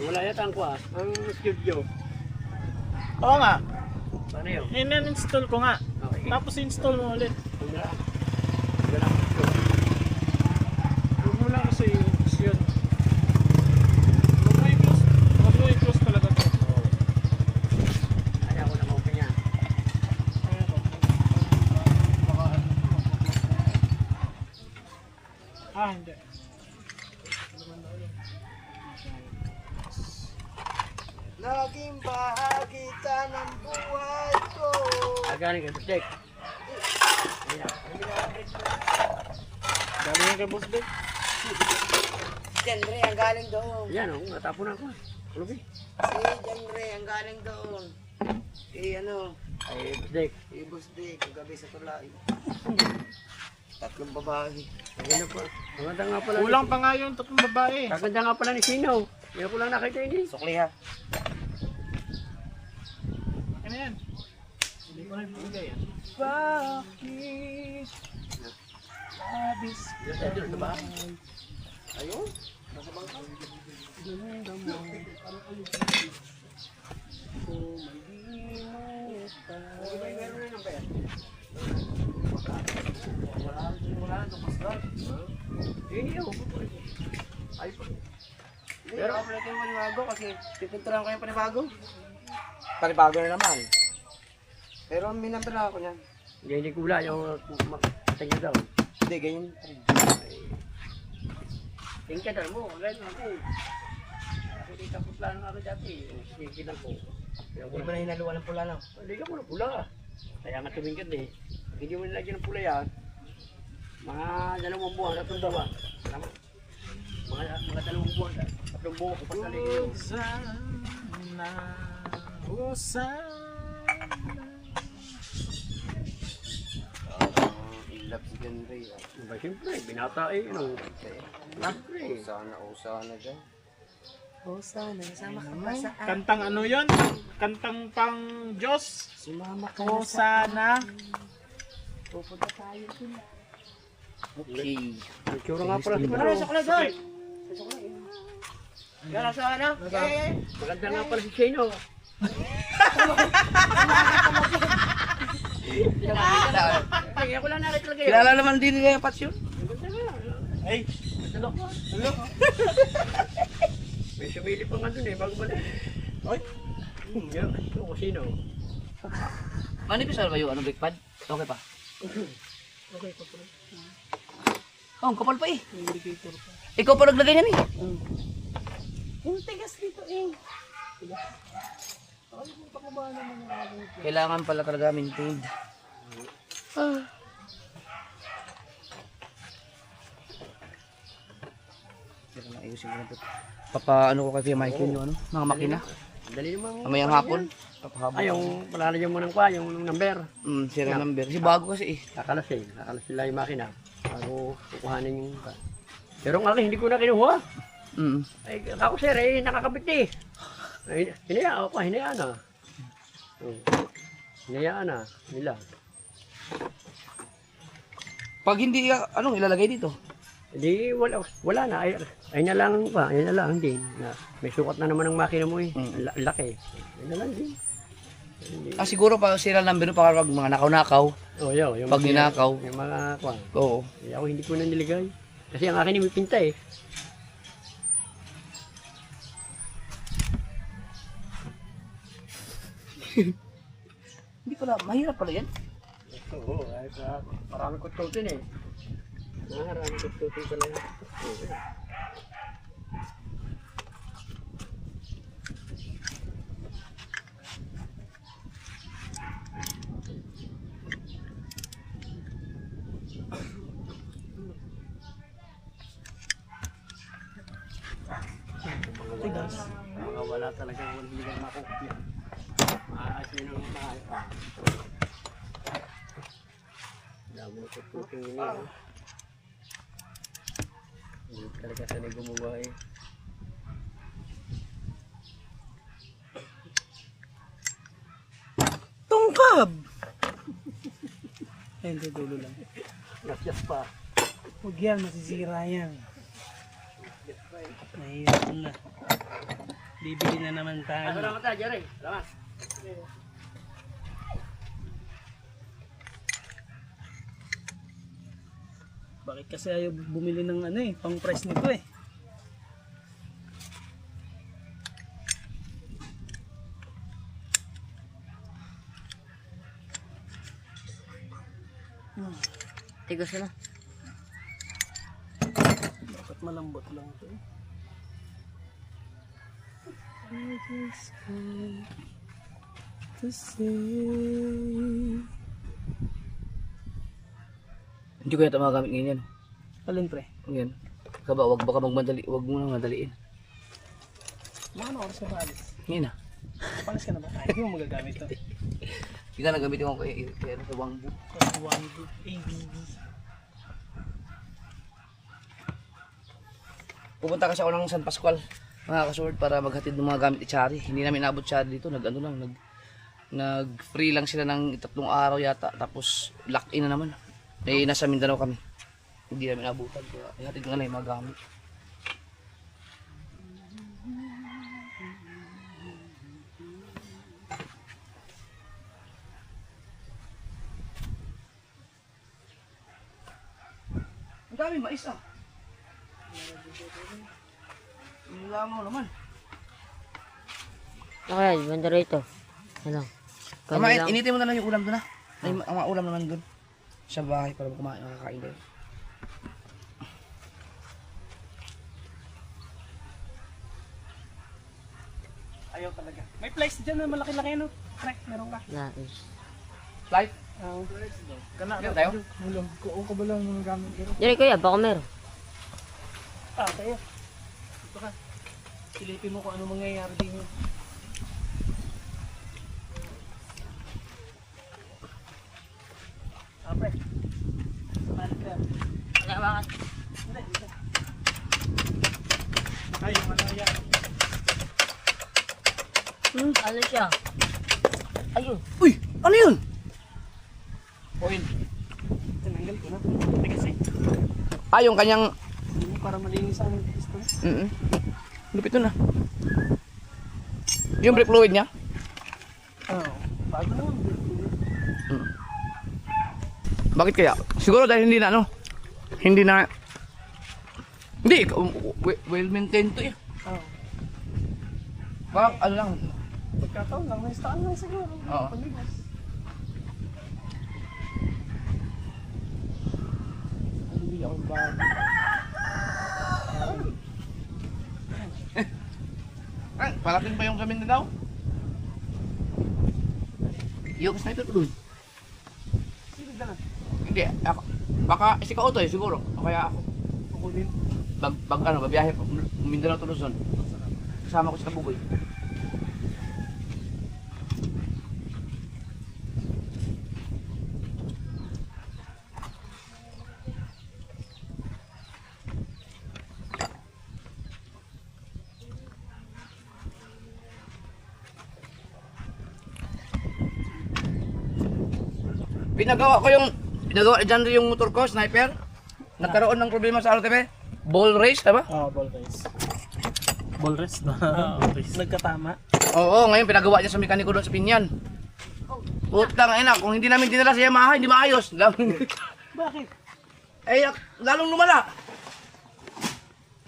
Wala yata ang kuha. Ang studio. Oo nga. Paano yun? In-install ko nga. Okay. Tapos install mo ulit. Wala. Huwag mo lang kasi yun. Huwag mo i-close talaga ito. Ayaw ko na ma-open yan. Hindi. Naging bahagi ka ng buhay ko. Agaling kay Busdek. Galing yan kay Boss Dave. Diyan Re, ang galing doon. Yan o, natapon ako. Lubi. Si Diyan Re, ang galing doon. Ay, Busdek. Ibus Day, kagabi sa tulay. Tatlong babae. Maganda pa. Maganda nga pala. Kulang pa nga yung tatlong babae. Maganda nga pala ni Sino. Hindi ko lang nakita yun eh. Sukli ha. Ano yan? Hindi ko na ibigay yan. Bakit? Labis. Ito ba? Ayun. Pero ako natin yung panibago kasi pipinturan ko yung panibago. Panibago na naman. Pero minamper na ako niyan. Hindi ko wala yung tingin daw. Hindi, ganyan. Tingin daw mo. Ganyan ako. Hindi ka putla ng ako dati. Sikikinan ko. Hindi ba na hinaluan ng pula lang? Hindi ka muna pula. Kaya nga tumingkad eh. Hindi mo nilagyan ng pula yan. Mga 2 buwan, 3 buwan. Alam mo? Mga 2 buwan. 3 buwan ko pasalig yun. Ilap si Henry. Siyempre, binata eh. Siyempre. Usana dyan. O sana, sama ka pa sa akin. Kantang ano yun? Kantang pang Diyos. Sumama ka O na sa sana. pupunta tayo dun. Okay. Itsura nga pala. Ano sa kulay doon? Yan, nasa ano? Maganda nga pala si Chino. Kaya ko lang nakita talaga yun. Kilala naman din nila yung Pats yun. Ay, May sumili pa nga dun eh, bago balik. Ay. Yan, ito kung sino. Manipis ba yung ano, brake pad? Okay pa. Okay, pa pala. Oh, ang kapal pa eh. Ikaw pa naglagay niyan eh. Yung tigas dito eh. Kailangan pala talaga maintained. Pero naayusin ko na ito. Papa, ano ko kay Kuya Michael yung ano, mga makina. Dali naman. Mamayang hapon. Papahabol. Ay, yung palalagyan mo ng kwa, yung number. Serial number. Kasi bago kasi eh. Kakalas sila yung makina. Bago kukuhanin yung kwa. Pero ang akin, hindi ko na kinuha. Ay, ako sir, nakakabit eh. Ay, hinayaan ako, hinayaan na. Hinayaan na, nila. Pag hindi, anong ilalagay dito? Hindi, wala na. Ay na lang pa, ay na lang din. May sukat na naman ang makina mo eh. Laki. Ay na lang din. Siguro pa serial number no, para pag mga nakaw-nakaw. Oh, yo, yung Pag ninakaw. Yung mga kwa. Oo. Ako hindi ko na niligay. Kasi ang akin may pinta eh. Hindi pala, mahirap pala yan. Oo, ay marami ko tutin eh. Marami ko tutin pala yan. Mga wala talaga hindi ka makukupya. Maayos yun ang maayos. Dami na tututing yun eh. Hindi talaga sanay gumawa eh. tungkab! Hindi, dulo lang. Nasyas pa. Huwag yan, masisira yan. Mahirap na. Bibili na naman tayo. Salamat tayo, Jerry. Salamat. Bakit kasi ayaw bumili ng ano eh, pang price nito eh. Tigas na. Dapat malambot lang ito eh. Hindi ko yata magagamit ngayon yan. Alin pre? Ngayon. Kaba, baka magmadali, wag mo nang madaliin. Mga ano oras ka ba alis? Ngayon na. Palis ka na ba? Ay, hindi mo magagamit ito. Kita nagamitin ko kay sa Wangbu. Wangbu, ABB. Pupunta kasi ako ng San Pascual, mga kasword, para maghatid ng mga gamit ni Chari. Hindi namin nabot Chari dito, nag-free lang sila ng 3 araw yata, tapos lock-in na naman. Nasa Mindanao kami. Hindi namin nabutan, kaya ihatid nga na yung mga gamit. Ang dami mais ah. Wala mo naman. Okay, banda rito. Ano? Kumain, initin mo na lang yung ulam doon na. Ang mga ulam naman doon. Sa bahay para kumain, makakain kayo. Ayaw talaga. May place dyan na malaki-laki ano? Pre, meron ka. Nais. Flight? Kana Meron tayo? Ulam ko ka ba lang mga gamit ko? Dire kuya, baka meron. Tayo. Ito ka. Silipin mo kung ano mangyayari din yun. Pre. Balik ka. Wala, bakit? Ay, yung ano yan. Ano siya? Ayun. Uy! Ano yun? Oil. Tinanggal ko na. Yung kanyang... Para malinis ang piston. Lupit nun ah. Yung brake fluid niya? Oo. Bago naman. Bakit kaya? Siguro dahil hindi na ano? Hindi na... Hindi, well maintained to eh. Oo. Baka ano lang. Pagkataon lang, may staan lang siguro. Oo. Paligas. Hindi ako bago. Ay, parating pa yung sa Mindanao. Yung sniper ko dun. Sino dala? Hindi, ako. Baka si Kautoy siguro. O kaya ako. Ako din. Babiyahe pa Mindanao to Luzon. Kasama ko si Kabugoy. Pinagawa dyan rin yung motor ko, sniper. Nagkaroon ng problema sa RTP. Ball race, diba? Ball race. Ball race na. Nagkatama. Oo, ngayon pinagawa niya sa mekaniko doon sa Pinyan. Putang ina, kung hindi namin dinala sa Yamaha, hindi maayos. Bakit? Eh, lalong lumala.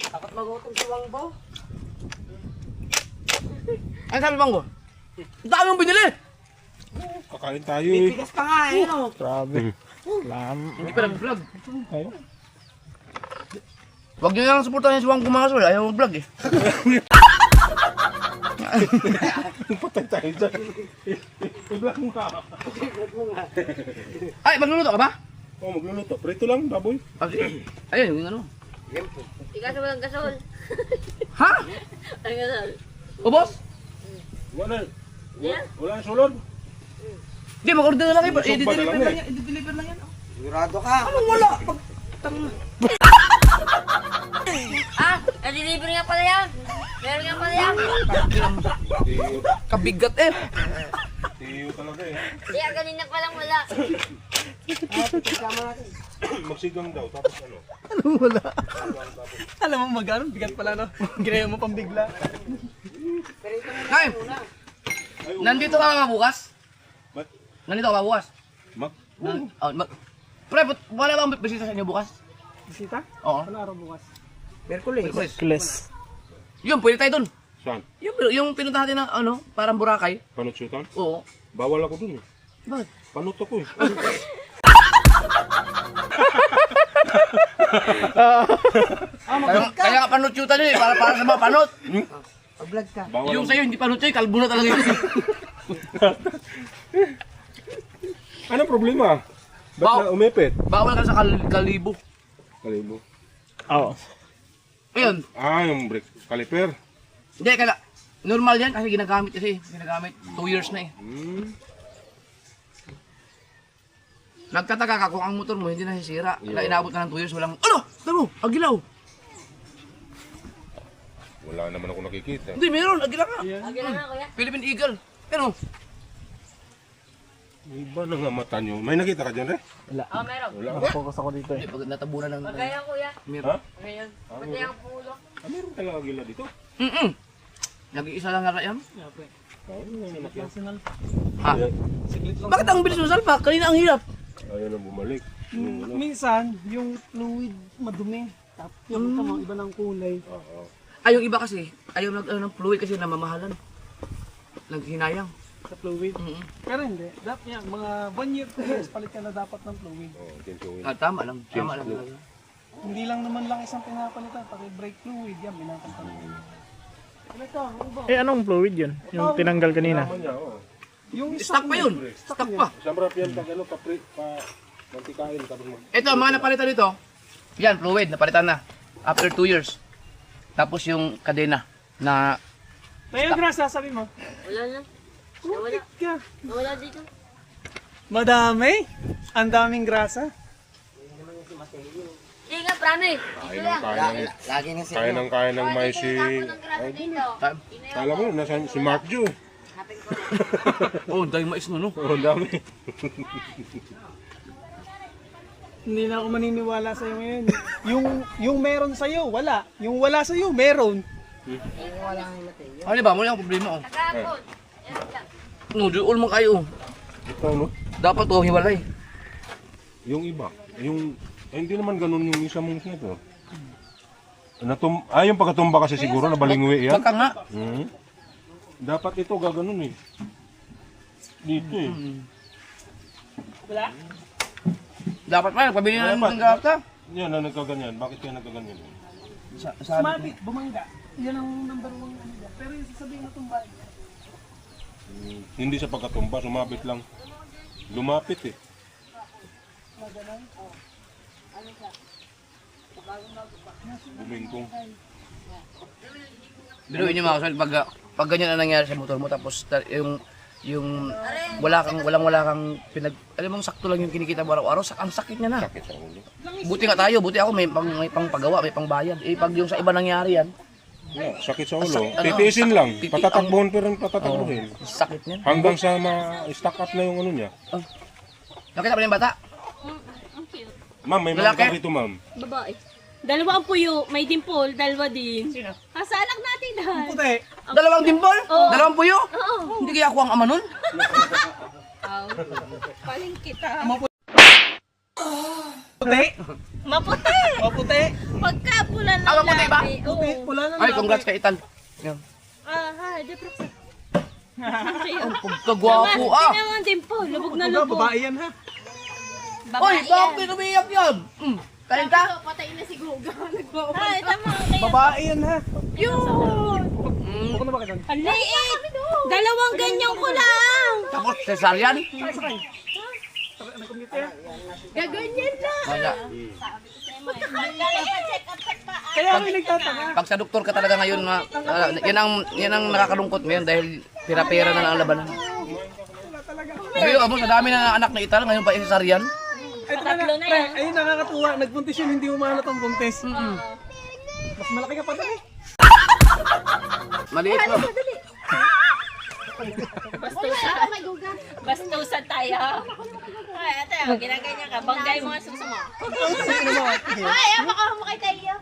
Takot magutom si Wangbo. Ano sabi bang ko? Ang dami mong binili! Kakain tayo eh. Bigas pa nga eh, no? Grabe. Hindi pa nag-vlog. Huwag nyo lang supportahan si Wang Kumakasol, ayaw mag-vlog eh. Patay tayo dyan. I-vlog mo ka. Ay, magluluto ka ba? Oh, magluluto. Prito lang, baboy. Ayun, yung ano. Ikaso walang gasol. Ha? Ang gasol. Ubos? Wala. Yeah. Wala ang sulod. Hindi, mag-order na lang kayo. Busog ba na lang eh? I-deliver lang yan. Sigurado ka. Anong wala? Nalilibre nga pala yan. Meron nga pala yan. Kabigat eh. Tiyo talaga eh. Kaya ganina pa lang wala. Magsigang daw, tapos ano? Anong wala? Alam mo magano, bigat pala no? Ginaya mo pang bigla. Ngayon, nandito ka ba bukas? Ba't? Nandito ka ba bukas? Mag? Pre, wala bang bisita sa inyo bukas? Bisita? Oo. Ano araw bukas? Merkulis. Yun, pwede tayo dun. Saan? Yung pinuntahan natin ng ano, parang Boracay. Panutsutan? Oo. Bawal ako dun eh. Bakit? Panut ako eh. Kaya nga panutyutan yun eh, para sa mga panot. Pag-vlog ka. Bawal Yung ako. sa'yo, hindi panot yun, kalbo na talaga yun. Anong problema? Ba't Baw- na umipit? Bawal ka sa kalibo. Kalibo. Oo. Ayun, Yung brake caliper. hindi, kaya normal yan kasi ginagamit 2 years na eh. Nagtataka ka kung ang motor mo hindi nasisira. Na inabot na ng 2 years, walang, tamo, agilaw. Wala naman ako nakikita. Hindi, meron, agilaw ka. Lagi na nga kuya. Philippine Eagle. Ano? Iba na nga mata nyo. May nakita ka dyan, Re? Meron. Wala. Focus ako dito Hindi, pag natabunan ng... Pagkaya kuya. Meron. Ngayon. Pati ang pulo. Meron talaga gila dito. Nag-iisa lang nga yan. Personal. Ha? Bakit ang bilis mo, Salpa? Kanina ang hirap. Ayaw na bumalik. Minsan, yung fluid madumi. Tapos yung tama, iba ng kulay. Ay, yung iba kasi, ayaw ng fluid kasi namamahalan. Naghinayang. Sa fluid. Pero hindi. Dapat yan, mga 1 year, 2 years, palit ka na dapat ng fluid. Tama lang. Tama lang. Hindi lang naman lang isang pinapalitan, pati brake fluid yan, pinapalitan. Eh, anong fluid yun? Yung tinanggal kanina? Yung Stock pa yun. Stock pa. Samrap yan pag ano, mantikain. Tapos Ito, mga napalitan dito. Yan, fluid, napalitan na. After 2 years. Tapos yung kadena na... Tayo yung grasa, sabi mo. Wala na. Kupit ka. Wala dito. Madami. Ang daming grasa. Hindi nga, promise. Dito lang. Lagi na siya. kaya ng mais si... Tapon ng grasa dito. Kala ko, nasa si Mark Joe. Oh, dahil mais no. Oo, dami. Hindi na ako maniniwala sa iyo ngayon. Yung meron sa iyo, wala. Yung wala sa iyo, meron. Ano ba? Muna ang problema oh. No, doon mo kayo. Ito, no? Dapat oh, hiwalay. Yung iba. Yung, hindi naman ganun yung isa mong sniper. Yung pagkatumba kasi siguro, nabalingwi yan. Baka nga. Dapat ito gaganon eh. Dito eh. Dapat pa, pabili na ng gata. Yan na nagkaganyan. Bakit kaya nagkaganyan? Sumabit, bumangga. Yan ang number 1 ano dyan. Pero yung sasabihin na tumbahin. Hindi sa pagkatumba, sumabit lang. Lumapit eh. Bumingkong. Biruin niyo mga kasal, pag ganyan ang nangyari sa motor mo, tapos yung wala kang alam mo sakto lang yung kinikita mo araw-araw, ang sakit niya na. Sakit sa ulo. Buti nga tayo, buti ako may pang pagawa, may pang bayad. Eh pag yung sa iba nangyari yan, Yeah, sakit sa ulo. Titiisin lang. Patatakbuhan pero patatakbuhin. sakit niyan. Hanggang sa ma-stack up na yung ano niya. Nakita mo na yung bata? Ma'am, may Lalaki? mga rito, ma'am. Babae. Dalawa ang puyo, may dimple, dalawa din. Sino? Sa anak natin dahil. Puti. Dalawang dimpol? Oo. Dalawang puyo? Oo. Hindi kaya ako ang ama nun? Paling kita. Puti. Maputi. Maputi. Pagka pula ng Ah, maputi ba? labi. Oo. Puti. Pula na Ay, congrats kay Itan. Yan. Deproxa. Kagwapo ah! Tingnan mo ang dimple, lubog na Baga, lubog. babae yan ha. Oy, bakit umiyak yan? Kain ka? Patay na si Guga. Ay, tama. Babae yan ha. Yun! Baka na ba ka doon? Ang liit! Dalawang ganyan ko lang! Tapos, cesarean? Gaganyan lang! Wala. Kaya ako yung nagtataka. Pag sa doktor ka talaga ngayon, yan ang nakakalungkot ngayon dahil pira-pira na lang ang labanan. Ngayon, amo, sa dami na anak na Ital, ngayon pa cesarean. Ay, pre, ayun nakakatuwa. Nagbuntis yun, hindi umahalata ang buntis. Mas malaki ka pa doon eh. Maliit mo. Bastusan tayo. Ay, ate, ginaganyan ka. Banggay mo ang suso mo. Ay, baka humakay tayo.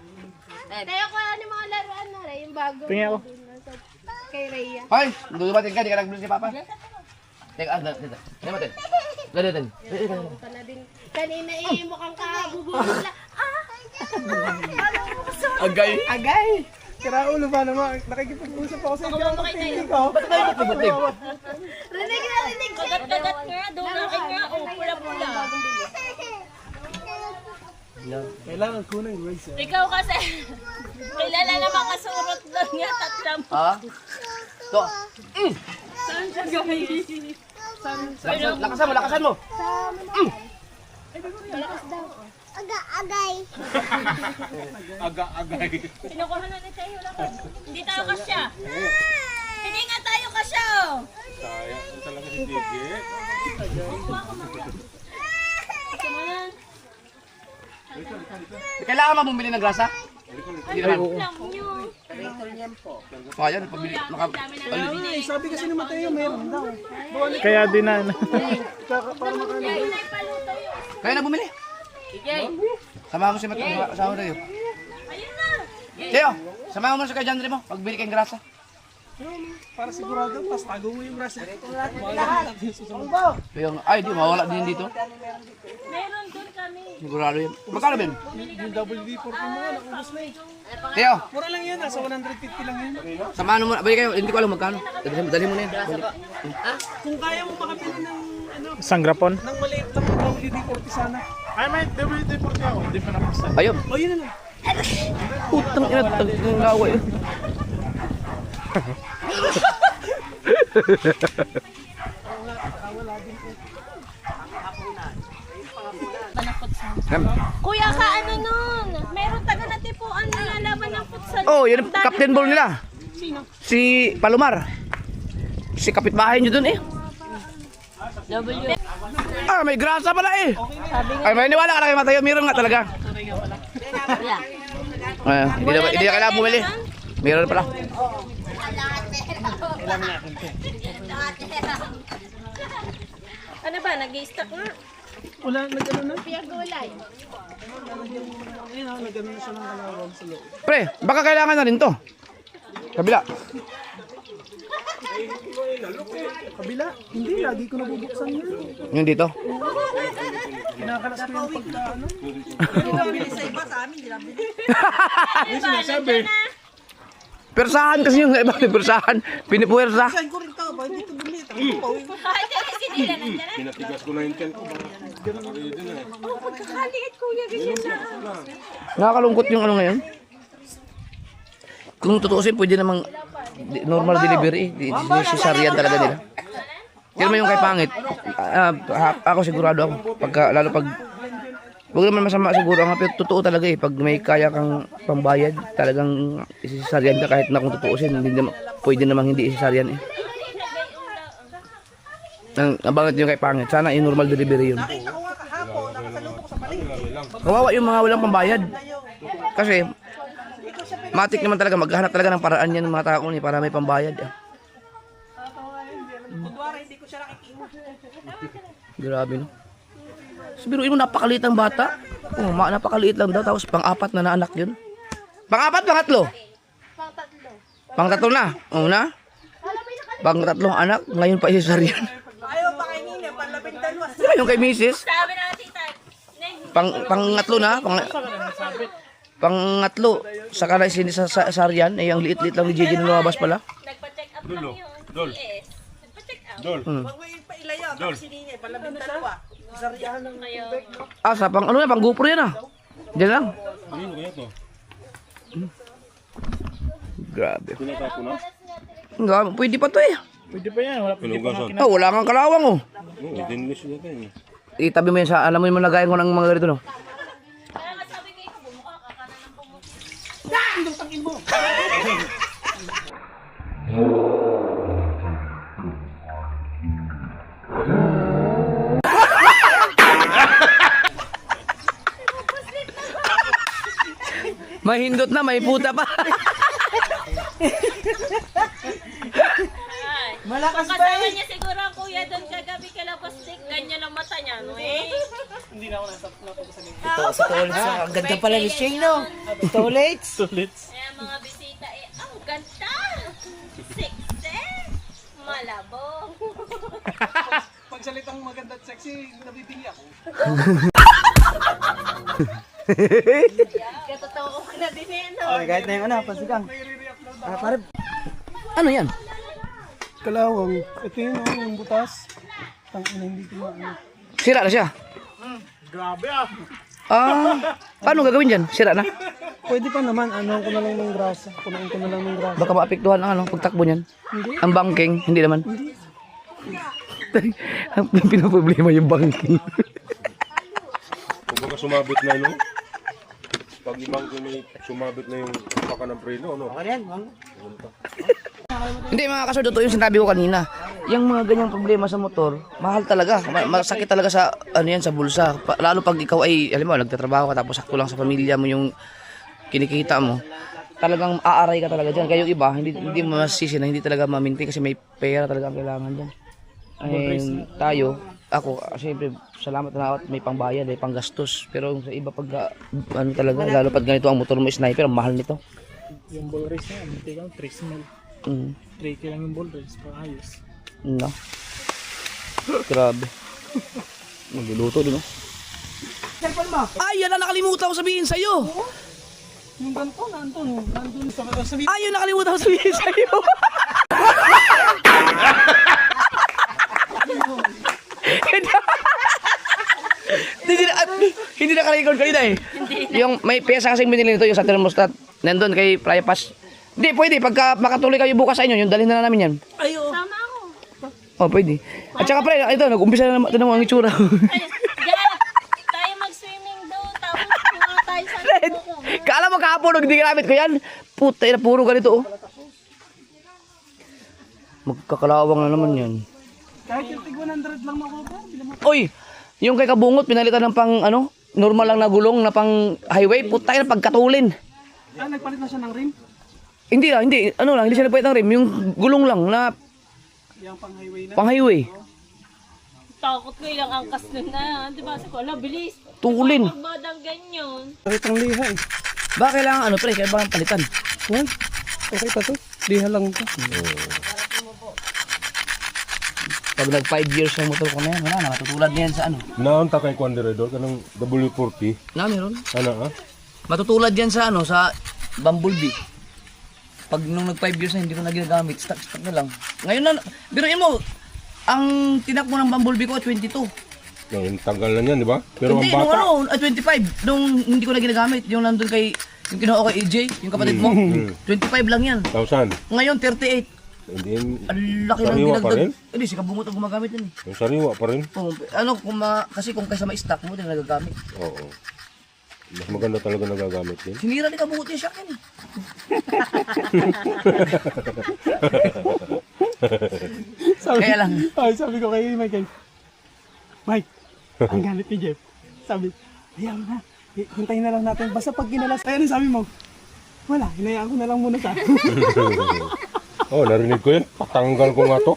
Tayo ko ano mga laruan na rin, yung bago. Tingin ako. Kay Rhea. Hoy, dumating ka, di ka nag-bless si Papa. Teka, dito. Dito. Ganito. Kanina mukhang kabubula. Agay. Kira ulo ba naman? Nakikipag-usap ako sa inyo. Ang feeling ko. Ba't tayo magpibutib? Rinig na rinig. Kagat-kagat nga. Doon na kayo nga. Oh, pula-pula. Kailangan ko ng words eh. Ikaw kasi. Kilala na makasurot doon nga. Tatlam. Ha? To. Saan siya gawin? Lakasan mo. Aga-agay. Kinukuha na ni Tayo lang. Hindi tayo kasya. Hindi nga tayo kasya. Sayang ko talaga si Gigi. Kailangan mo bumili ng grasa? Hindi naman. Lang nyo. O, ayan, pabili. Ay, sabi kasi naman tayo, meron daw. Kaya din na. Kaya na bumili. Samahan mo si Mateo. Samahan mo tayo. Teo, samahan mo sa kay Jandre mo. Pagbili kayong grasa. Para sigurado, tapos tago mo yung braso. Ay, di, mawala din dito. Meron doon kami. Sigurado yan. Magkano, Ben? Yung WD-40 mo nga, naubos na eh. Teo, Mura lang yan, nasa 150 lang yun. samahan mo. Balik kayo, hindi ko alam magkano. Dali mo na yan. Balik. Kung kaya mo makabili ng ano, Sangrapon. ng maliit lang WD-40 sana. Ay, may WD-40 ako. Hindi pa napasa. Ayun. O yun na lang. Putang ina, tagtang lawa yun. Kuya ka ano nun? Meron taga natipuan na lalaban ng futsal. Oh, yun ang captain ball nila. Sino? Si Palomar. Si kapitbahay nyo dun eh. W. Ah, may grasa pala eh. Ay, may niwala ka na kay Mateo. Meron nga talaga. Ay, hindi na kailangan bumili. Meron pala. nga, nag-i-stock nga. Wala, nag-ano na. Piyag gulay. Ayun na, nag-ano na siya ng kalawang sa loob. Pre, baka kailangan na rin to. Kabila. Kabila, hindi, lagi ko nabubuksan yun. Yung dito. Kinakalas ko yung pagka, ano. Sinasabi. Persahan kasi yung iba, persahan. Pinipuwersa. Ay, sinila nandiyan na. Pinatigas ko na yung tent ko. Oh, pagkakaliit kuya, ganyan na. Nakakalungkot yung ano ngayon. Kung tutuusin, pwede namang normal delivery. Cesarean talaga nila. Pero may yung kay pangit. Ako sigurado ako. Lalo pag huwag naman masama siguro nga, pero totoo talaga eh. Pag may kaya kang pambayad, talagang cesarean ka kahit na kung tutuusin. Pwede namang hindi cesarean eh. Nabangat yung kay pangit. Sana yung normal delivery yun. Kawawa yung mga walang pambayad. Kasi matik naman talaga, maghahanap talaga ng paraan yan ng mga tao para may pambayad. Grabe no. Sabiruin mo, napakaliit ang bata. Oh, napakaliit lang daw. Tapos pang-apat na anak yun. Pang-apat, pang-tatlo? Pang-tatlo na. Una. Pang-tatlong anak. Ngayon pa isasaryan. Ayaw pa kay Nina, panlabing dalwa. Ngayon kay Mrs. Sabi na tita. Pang-tatlo na. Pang-tatlo. Saka na sinasaryan. Eh, ang liit-liit lang ni JJ na lumabas pala. Nagpa-check up lang yun. Dol. CS. Nagpa-check up. Dol. Huwag mo yung pailayo, tapos si Nina, panlabing dalwa. Saryahan ng Ngayon. Sa pang ano na, pang GoPro yan ah. Diyan lang. Ano kaya to? Grabe. Tinatapo na? Grabe, pwede pa to eh. Pwede pa yan. Wala, pwede pa nga Oh, wala kang kalawang oh. Oo, dinlis na tayo. Itabi mo yan sa, alam mo yung lagayan ko ng mga ganito no. Kaya nga sabi kayo, bumukha ka ka na ng bumukha. Mahindot na, may puta pa. Malakas ba Kasama eh? niya siguro ang kuya doon kagabi kala pastik. Ganyan ang mata niya, no eh. Ito ulit sa, ang ganda pala ni Shane, no? Ito ulit. Kaya mga bisita eh, ang ganda! Sexy! Malabo! Pagsalitang maganda at sexy, nabibili ako. Katotoo ko na din eh, no? Okay, kahit na yung ano, pasigang. Pare, Ano yan? Kalawang, ito yun, oh, yung butas. Tangina, hindi ko na. Sira na siya. Grabe ah. Paano gagawin dyan? Sira na? Pwede pa naman, ano ko na lang ng grasa. Kunain ko na lang ng grasa. Baka maapektuhan ang ano, pagtakbo niyan. Ang banking, hindi naman. Ang pinoproblema yung banking. Kung baka sumabit na, no? Pag ibang may sumabit na yung paka ng preno, no? okay yan, Hindi mga kasod, ito yung sinabi ko kanina. Yung mga ganyang problema sa motor, mahal talaga. Masakit talaga sa ano yan, sa bulsa. Lalo pag ikaw ay, alam mo, nagtatrabaho ka tapos sakto lang sa pamilya mo yung kinikita mo. Talagang aaray ka talaga dyan. Kaya yung iba, hindi mo masisi na hindi talaga maminti kasi may pera talaga ang kailangan dyan. Ay, tayo, ako, siyempre, salamat na at may pangbayad, may panggastos. Pero sa iba pag, ano talaga, lalo pag ganito ang motor mo sniper, ang mahal nito. Yung ball race na yan, hindi ka 3 mil. 3K lang yung ball race, ayos. No. Grabe. Magluluto din, no? Ay, yan na nakalimutan ko sabihin sa'yo. Yung ganito, nandun sa sabi. Ay, yun nakalimutan ko sabihin sa'yo. Hindi naka-record kanina eh. Yung may pyesa kasing binili nito, yung sa thermostat. Nandun kay Flypass. Hindi, pwede. Pagka makatuloy kayo bukas sa inyo, yung dalhin na namin yan. Sama ako. Oh, pwede. At saka pre, ito, nag-umpisa na naman ang itsura. Diyan, tayo mag-swimming doon. Tapos mga tayo sa Red, kala mo kahapon, hindi ginamit ko yan. Puta, na puro ganito oh. Magkakalawang na naman yan. Kahit yung tig 100 lang makuha. Oy, yung kay Kabungot, pinalitan ng pang, ano, normal lang na gulong na pang highway. Puta, na pagkatulin. Nagpalit na siya ng rim? Hindi lang, hindi. Ano lang, hindi siya nagpalit ng rim. Yung gulong lang na Yung pang highway na? pang highway. Takot ko ilang angkas na na. Di ba? Sabi ko, ala, bilis. Tulin. Magmadang ganyan. Bakit ang liha eh? Ba kailangan ano pre, kailangan palitan. Well, okay pa to. Liha lang to. Pag nag 5 years ng motor ko na yan, wala na, matutulad na yan sa ano. Naon ta kay Kwandiredor kanang W40. Na, meron. Ana Matutulad yan sa ano, sa Bumblebee. Pag nung nag 5 years na hindi ko na ginagamit, stock na lang. Ngayon na, biruin mo, ang tinakbo ng Bumblebee ko 22. Ngayon tagal na niyan, di ba? Pero Hindi, ang nung bata. ano, 25. Nung hindi ko na ginagamit, yung nandun kay, yung kinuha ko kay AJ, yung kapatid mo, 25 lang yan. 1,000. Ngayon, 38. Hindi Ang laki ng Sariwa pa rin? dinagdag. Hindi, si Kabungot ang gumagamit yan eh. yung sariwa pa rin. Oh, ano, kasi kung kaysa ma-stock mo, din nagagamit. Oo. Mas maganda talaga nagagamit din. Sinira ni Kabungot yung shock yan eh. Kaya lang. Ay, sabi ko kay Michael, Mike, ang galit ni Jeff. Sabi, ayaw na. Hintayin na lang natin. Basta pag ginalas, ayun sabi mo. Wala, hinayaan ko na lang muna sa Oh, narinig ko yan. Patanggal ko nga to.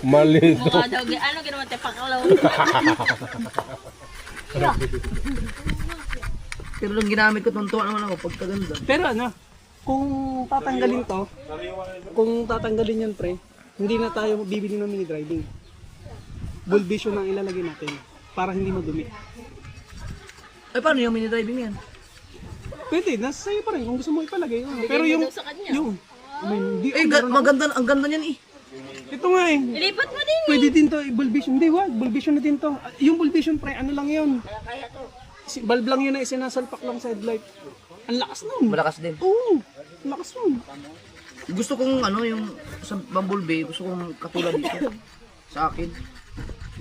Mali to. Mukha daw, ano ginawa tayo pakalaw. Pero nung ginamit ko, tuntua naman ako pagkaganda. Pero ano, kung tatanggalin yan pre, hindi na tayo bibili ng mini driving. Bull vision ang ilalagay natin para hindi madumi. Ay, paano yung mini driving yan? Pwede, nasa sa'yo pa rin kung gusto mo ipalagay. Pero niya yung, daw sa kanya. hindi, Maganda, ang ganda niyan eh. ito nga eh. Ilipat mo din. Pwede din to, bull vision. Hindi, wag, bull vision na din to. Yung bull vision pre, ano lang yun? Bulb lang yun na isinasalpak lang sa headlight. Ang lakas nun. Malakas din. Oo, ang lakas nun. Gusto kong ano, yung sa Bumblebee, gusto kong katulad dito. Sa akin.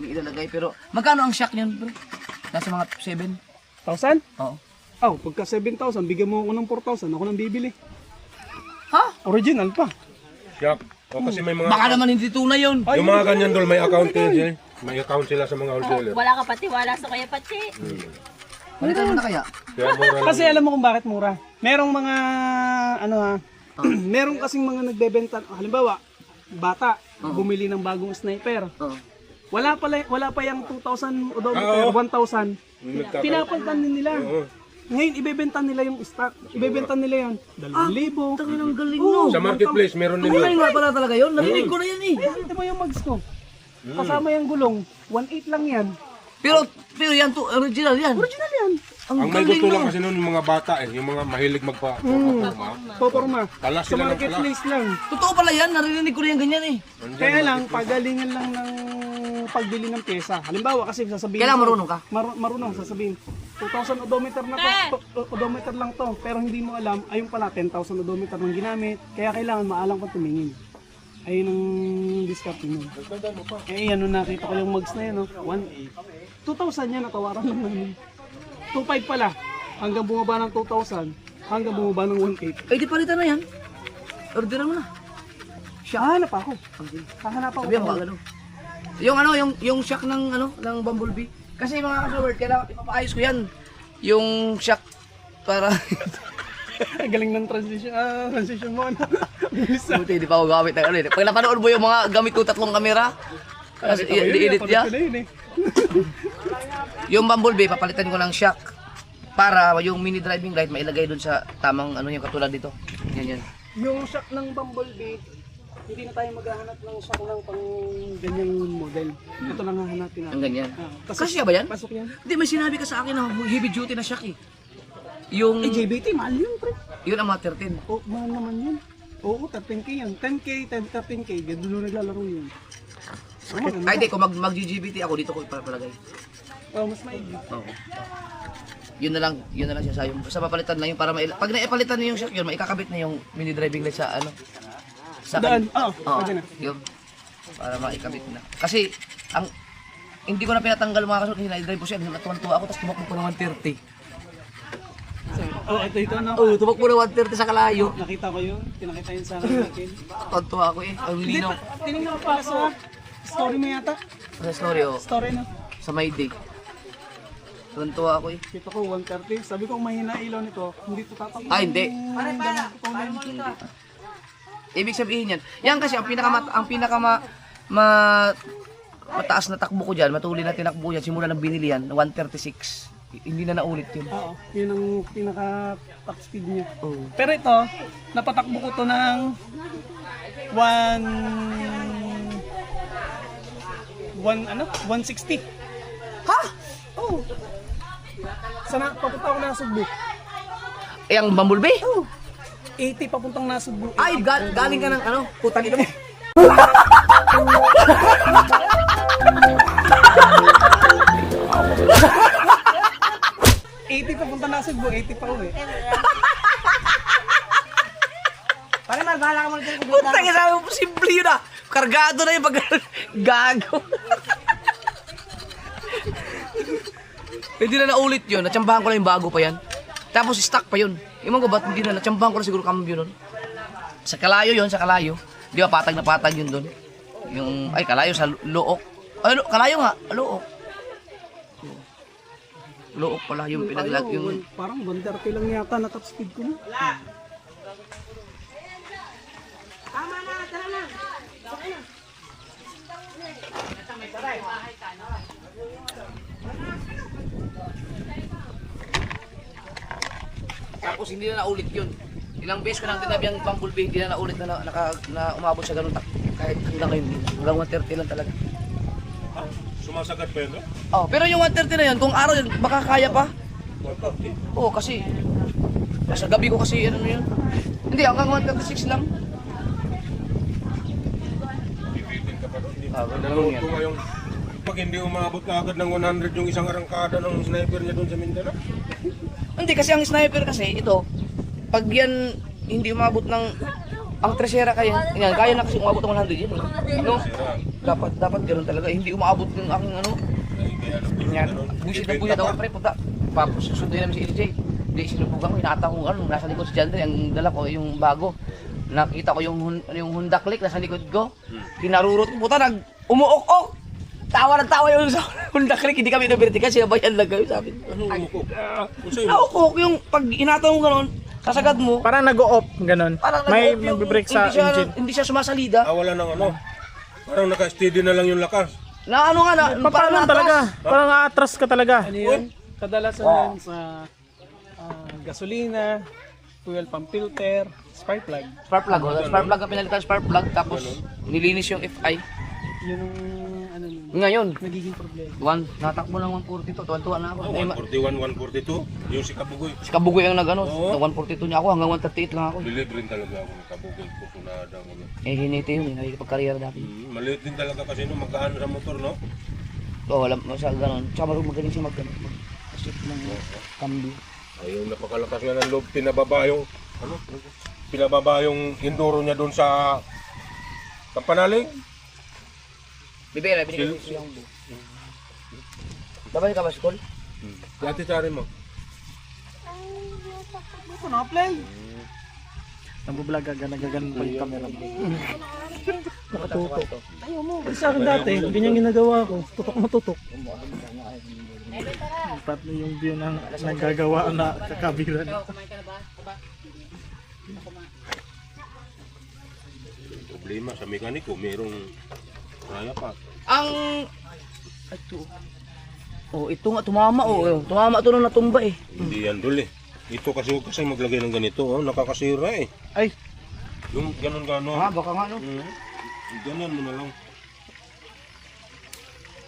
May ilalagay, pero magkano ang shock niyan bro? Nasa mga 7? 1,000? Oo. Oh, pagka 7,000, bigyan mo ako ng 4,000, ako nang bibili. Ha? Original pa. Siyak. O kasi may mga... Baka naman hindi tunay yun. Yung mga ganyan dol, may account din. May account sila sa mga wholesaler. Wala ka patiwala sa kaya Pachi. Palitan mo na kaya? Kaya mura lang. Kasi alam mo kung bakit mura. Merong mga, ano ha, merong kasing mga nagbebenta, halimbawa, bata, bumili ng bagong sniper. Oo. Wala pa yung 2,000 odometer, 1,000. Pinapalitan din nila. Ngayon, ibebenta nila yung stock. Ibebenta nila yun. 2,000. Tangin ang galing Oo, no. Sa marketplace, meron din Tunay yun. nga pala talaga yun. Narinig ko na yan eh. Ito mo yung mags ko. Kasama yung gulong. 1,800 lang yan. Pero yan to, original yan. Original yan. Ang may gusto lang kasi noon yung mga bata yung mga mahilig magpa-forma. Poporma. Talas Sa sila ng talas. marketplace lang. Totoo pala yan, narinig ko na yan ganyan eh. Kaya lang, pagalingan lang ng pagbili ng pyesa. Halimbawa kasi sasabihin... Kailangan marunong ka? Marunong, sasabihin. 2,000 odometer na to, odometer lang to. Pero hindi mo alam, ayun pala, 10,000 odometer nang ginamit. Kaya kailangan maalam kang tumingin. Ayun ang discount nun. Eh, ano nakita ko yung mags na yan, no? 1,800. 2,000 yan, natawaran lang namin. 2,500 pala. Hanggang bumaba ng 2,000. Hanggang bumaba ng 1,800. Eh di palitan na yan. Orderan mo na. Hahanap ako. Hahanap ako. Sabihan mo ka gano'n. Yung ano, yung shock ng ano, ng Bumblebee. Kasi mga ka-flower, kailangan ipapaayos ko yan. Yung shock para Galing ng transition mo. Ano? Bilis na. buti hindi pa ako gamit ng ano eh. Pag napanood mo yung mga gamit ko 3 kamera, kasi i-edit niya. Yung Bumblebee, papalitan ko ng shock para yung mini driving light mailagay dun sa tamang ano yung katulad dito. Yan. Yung shock ng Bumblebee, hindi na tayo maghahanap ng shock ng pang ganyang model. Ito lang hahanapin natin. Ang ganyan. Pasok- Kasya ba yan? Pasok yan. Hindi, may sinabi ka sa akin na heavy duty na shock eh. Yung, Eh, JBT, mahal yun, pre. yun ang mga 13. Oh, mahal naman yun. Oo, 13K yan. 10K, 13K. Ganun naglalaro yun. Oh, maganda. Ay, di, kung mag-GBT ako dito ko ipapalagay. Oh, mas maigi. Oo. Yun na lang siya sa yung sa papalitan lang yung para pag naipalitan na yung shock yun, maikakabit na yung mini driving light sa ano. Sa Daan. Oo, Oo, pwede na. yun. Para maikabit na. Kasi ang hindi ko na pinatanggal mga kasunod, hinay-drive ko siya, natuwan-tuwa ako, tapos tumakbo ko ng 130. Oh, ito na. Oo, tumakbo ng 130 sa kalayo. Nakita ko yun. Pinakita yun sa akin. Tuwan-tuwa ako eh. Ang linaw. Tinignan ko pa sa story mo yata. Sa story oh, Story na. sa My Day. Tuwan-tuwa ako eh. Kita ko 130. Sabi ko mahina ilaw nito. Hindi to tatakbo. Ah, hindi. Ibig sabihin yan. Yan kasi ang pinaka mataas na takbo ko dyan, matuli na tinakbo yan, simula ng binili yan, 136. Hindi na naulit yun. Oo, yun ang pinaka-top speed niya. Oh. Pero ito, napatakbo ko to ng 160. Ha? Oh. Sana papunta ako na Sugbo. Eh, ang Bumblebee? 80 papuntang Nasugbo. Ay, galing ka ng ano? Putang ina mo. Papunta Nasugbo, 80 pa uwi. Pare, bahala ka muna dyan. Putang ina mo, simple yun ah. Kargado na yung pag gago. Hindi na naulit yun. Natsambahan ko lang yung bago pa yan. Tapos stock pa yun. Iman ko ba't hindi na natsambahan ko lang siguro cambio nun. Sa Kalayo yun, sa Kalayo. Di ba patag na patag yun dun. Yung, ay Kalayo sa Look. Ay, Kalayo nga, Look. Look pala yung pinaglag yung... Parang 130 lang yata na top speed ko. Tapos hindi na naulit yun. Ilang beses ko nang tinabi ang Bumblebee, hindi na naulit na umabot sa ganun kahit hanggang ngayon. Hanggang 130 lang talaga. Sumasagat pa yun, no? Oh, pero yung 130 na yun, kung araw yun, baka kaya pa. Oo, kasi sa gabi ko kasi ano yun. Hindi, hanggang 136 lang. Bibitin ka pa doon. Dalawang yan. Ngayong, pag hindi umabot na agad ng 100 yung isang arangkada ng sniper niya doon sa Mindanao. Hindi, kasi ang sniper kasi, ito, pag yan hindi umabot ng ang tresera kaya na kasi umabot ng 100 yun. No? Dapat ganoon talaga. Hindi umabot ng aking ano. Yan. Buisit na buyat ako pre. Tapos susunduin namin si LJ. Hindi sinubugan ko. Hinata ko ano. Nasa likod si Jandre. Ang dala ko yung bago. Nakita ko yung Honda Click nasa likod ko. Pinarurot ko. Puta umuok-ok. Tawa yung sa Honda Click. Hindi kami na-vertical. Sinabayan lang kami. Sabi ko. Naukok yung pag hinata mo ganoon. Kasagad mo. Parang nag-o-off, ganun. May mag-break sa engine. Hindi siya sumasalida. Wala nang ano. Parang naka-steady na lang yung lakas. Na ano nga na. Parang talaga. Parang atras ka talaga. Ano yun? Kadalasan yan sa gasolina, fuel pump filter, spark plug. Spark plug. Spark plug ang pinalitan. Spark plug. Tapos nilinis yung FI. Yun ang ano yun, Ngayon. nagiging problema. Natakbo ng 142. Tuwan-tuwa na ako. 141, 142. Yung si Kabugoy. Si Kabugoy ang nag-ano. Oo. 142 niya ako. Hanggang 138 lang ako. Believe rin talaga ako ng Kabugoy. Pusunada ako. Hiniti yun. Nakikipag-career dati. Maliit din talaga kasi no, magkaan sa motor, no? Oo, wala sa ganun. Tsaka magaling siya mag-shift ng cambio. Ay, yung napakalakas nga ng loob, pinababa yung enduro niya doon sa Kampanaling. Bibira, binigay ko yung buo. Babalik ka ba sa school? Dati tari mo. Ito na-play. Nag-vlog ka, nagaganon pa yung camera mo. Nakatutok. Ayaw mo. Sa akin dati, ganyan ginagawa ko. Tutok na tutok. Dapat yung view ng nagagawa na kakabiran. Problema sa mekaniko, mayroong kaya pa. Ito nga, tumama Tumama ito nung natumba eh. Hindi yan dul eh. Ito kasi huwag kasi maglagay ng ganito, nakakasira eh. Ay. Yung ganun-ganon. Baka nga no. Ganun mo na lang.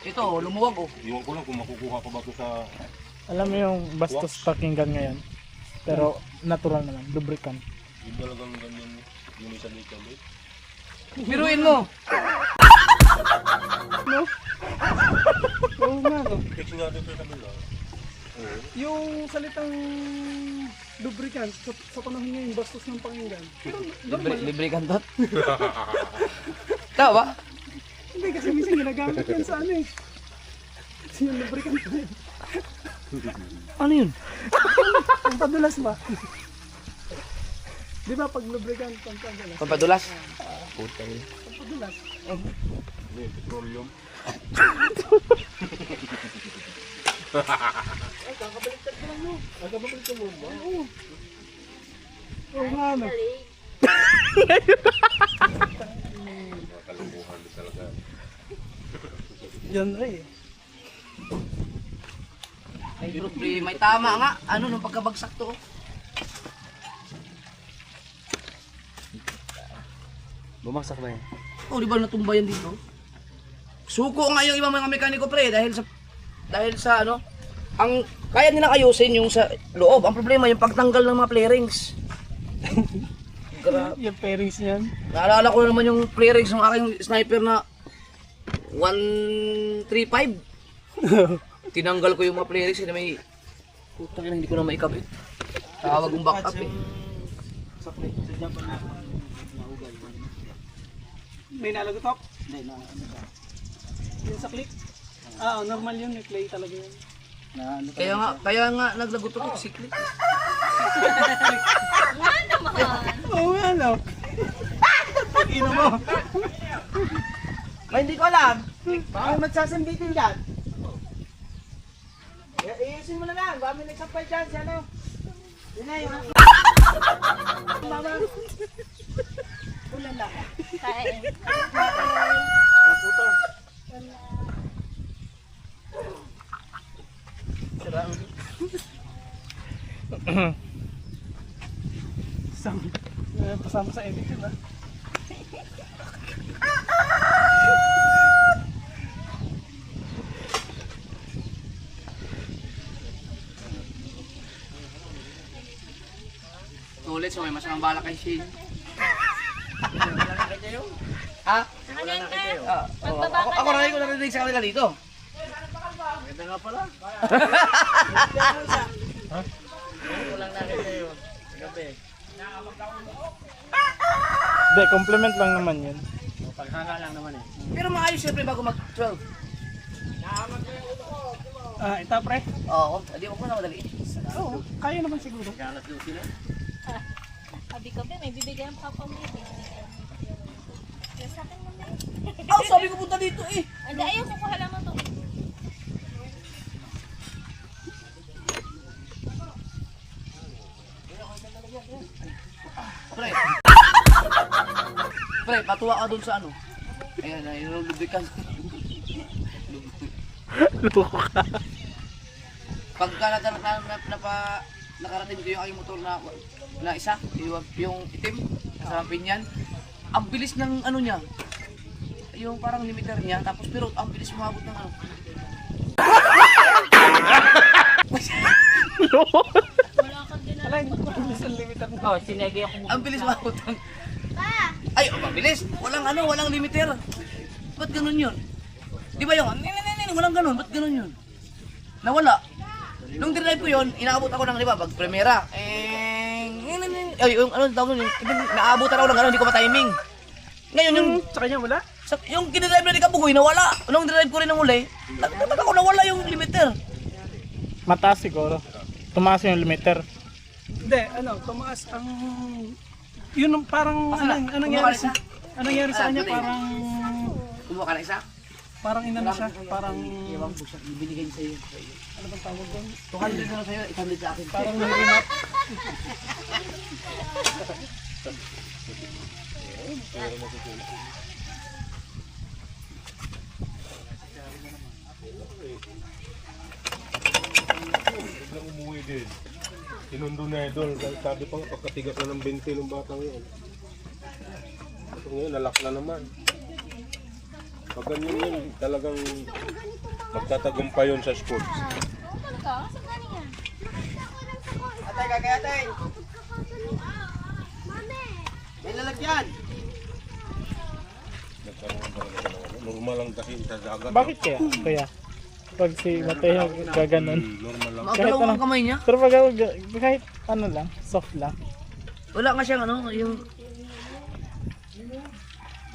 Ito, lumuwag Iwan ko lang kung makukuha pa ba ito sa... Alam mo yung bastos pakinggan ngayon. Pero natural naman, lubricant. Yung talagang ganyan yung isa dito. Biruin mo. Oo nga no. Fix nga dito sa kabila. Yung salitang lubricant, sa panahon ngayon, bastos ng pakinggan. Libre kantot. Tama ba? Hindi, kasi minsan ginagamit yan sa ano eh. Kasi yung lubricant na yun. Ano yun? Ang padulas ba? Di ba pag lubricant, ang padulas? Pampadulas? Puta yun. Ang padulas. Ano yung petroleum? Ay, kakabaliktad ko lang no. Kakabaliktad mo ba? Oo. Oo nga no. Kalungkuhan din talaga. Yan rin. May problema. May tama nga. Ano, nung pagkabagsak to. Bumagsak ba yan? Oh, di ba natumba yan dito? Suko nga yung ibang mga mekaniko pre dahil sa ano, ang kaya nilang ayusin yung sa loob. Ang problema yung pagtanggal ng mga play rings. Yung pairings niyan. Naalala ko naman yung play rings ng aking sniper na 135. Tinanggal ko yung mga play rings na may putang ina, hindi ko na maikabit. Tawag yung back up eh. May nalagotok? Hindi, yung sa click? Ah, normal yun. May play talaga yun. Kaya nga naglagot ako si Click. Nga naman. Oo nga, no? Ino mo. Ay, hindi ko alam. Baka may magsasambitin dyan. Iusin mo na lang. Baka may nagsampay dyan. Si ano? Yun na yun. Mama. Ulan lang. Kain. Pasama sa edit yun, ha? Ulit, so may masamang bala kay Shane. Ha? Nakaganyan ka. Oo, ako narinig sa kanila dito. Ganda nga pala. Walang nakita yun. Gabi. Hindi, compliment lang naman yun. Paghanga lang naman eh. Pero maayos siyempre bago mag-12. Ah, ito, pre. Oo, hindi ko na madali. Oo, kaya naman siguro. Galas yung sila. Sabi ko, may bibigyan pa pa mo. Yung sa akin mo na. Oh, sabi ko punta dito eh. Hindi, ayaw ko kuha naman to. Pre. Pre, patuwa ka dun sa ano. Ayan, yung lubricant. Loko ka. Pagka nakarating ko yung aking motor na isa, yung itim, sa pinyan, ang bilis ng ano niya, yung parang limiter niya, tapos pero ang bilis umabot ng ano. Wala kang dinala. Oh, sinegi ako. Ang bilis umabot ng... Ay, mabilis! Walang limiter. Ba't ganun yun? Di ba yung, walang ganun, ba't ganun yun? Nawala. Nung dinrive ko yun, inaabot ako ng, di ba, pag-premiera. Ay, yung ano tawag nun, naabutan ako ng ano, hindi ko pa-timing. Ngayon yung, Sa kanya, wala? yung kinidrive na ni Kabugoy, nawala. Nung dinrive ko rin ng uli, nagtataka ko nawala yung limiter. Mataas siguro. Tumaas yung limiter. Hindi, tumaas ang... Yun ang parang... Anong nangyari sa kanya? Parang... Kumuha ka na isa? Parang inano siya. Parang... Iwan ko siya, ibinigay niya sa'yo. Ano bang tawag doon? 200 na sa'yo, 100 sa akin. Parang narinap. Biglang umuwi din. Sinundo na idol. Sabi pa nga, pagkatigas na ng 20 ng batang yun. Ito ngayon, nalak na naman. Pag ganyan yun, talagang magtatagumpay yun sa sports. Talaga? Saan galing yan? Atay, kakayatay. May lalagyan. Normal lang kasi sa dagat. Bakit kaya? Kaya? Pag si Mateo gaganon. Normal lang. Makagalaw ang kamay niya. Pero pag ako, kahit ano lang, soft lang. Wala nga siyang ano, yung...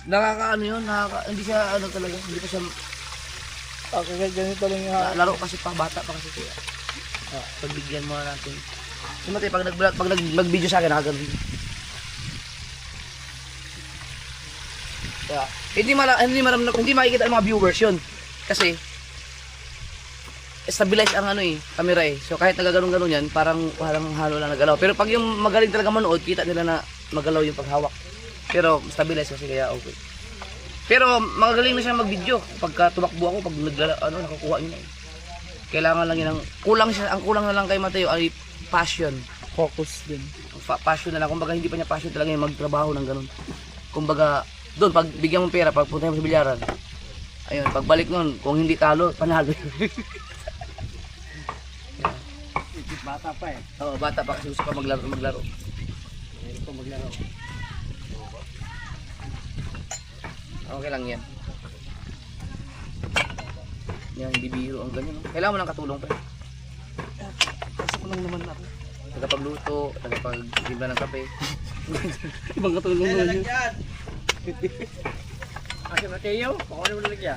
Nakakaano yun, hindi siya ano talaga, hindi pa siya... Okay, kahit ganito lang yung Laro kasi pa, bata pa kasi kaya. Pagbigyan mo na natin. Yung Mateo, pag nag-video sa akin, nakagano'n. Kaya, hindi makikita ang mga viewers yun. Kasi, stabilize ang ano camera eh. So kahit nagaganon-ganon yan, parang walang halo lang nagalaw. Pero pag yung magaling talaga manood, kita nila na magalaw yung paghawak. Pero stabilize kasi kaya okay. Pero magaling na siya mag-video. Pagka tumakbo ako, pag nakukuha niya. Kailangan lang yun ang kulang na lang kay Mateo ay passion. Focus din. Passion na lang. Kumbaga hindi pa niya passion talaga yung magtrabaho ng ganun. Kumbaga doon, pag bigyan mo pera, pag punta mo sa bilyaran, ayun, pagbalik nun, kung hindi talo, panalo. Bata pa eh. Oo, bata pa kasi gusto pa maglaro. Mayroon pa maglaro. Okay lang yan. Yan, bibiro ang ganyan. No? Kailangan mo ng katulong pa. Kasi ko lang naman ako. Tagapagluto, tagapag-timpla ng kape. Ibang katulong naman yun. Kasi Mateo, ako na mo nalagyan.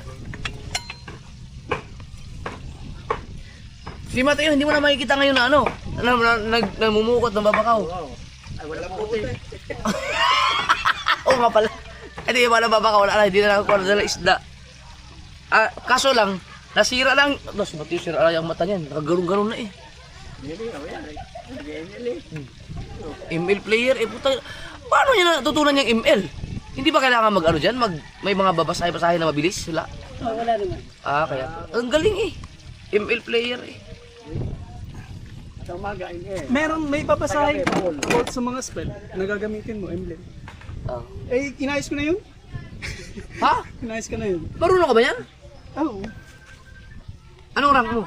Si Mateo, hindi mo na makikita ngayon na ano, namumukot ng babakaw. Wow. Ay, wala po puti. Oo nga pala. Hindi ba na babakaw, wala, hindi na nakukuha na isda. Kaso lang, nasira lang. Si Mateo, sira lang yung mata niyan. Nakagarong-garong na eh. Hindi, ako yan. ML player, puta. Paano niya natutunan yung ML? Hindi ba kailangan mag-ano dyan? May mga babasahe-basahe na mabilis? Wala. Wala naman. Kaya. Ang galing eh. ML player eh. Sa umaga, May babasahin quote sa mga spell na gagamitin mo, emblem. Eh, inayos ko na yun. Ha? Inayos ko na yun. Marunong ka ba yan? Oo. Anong rank mo?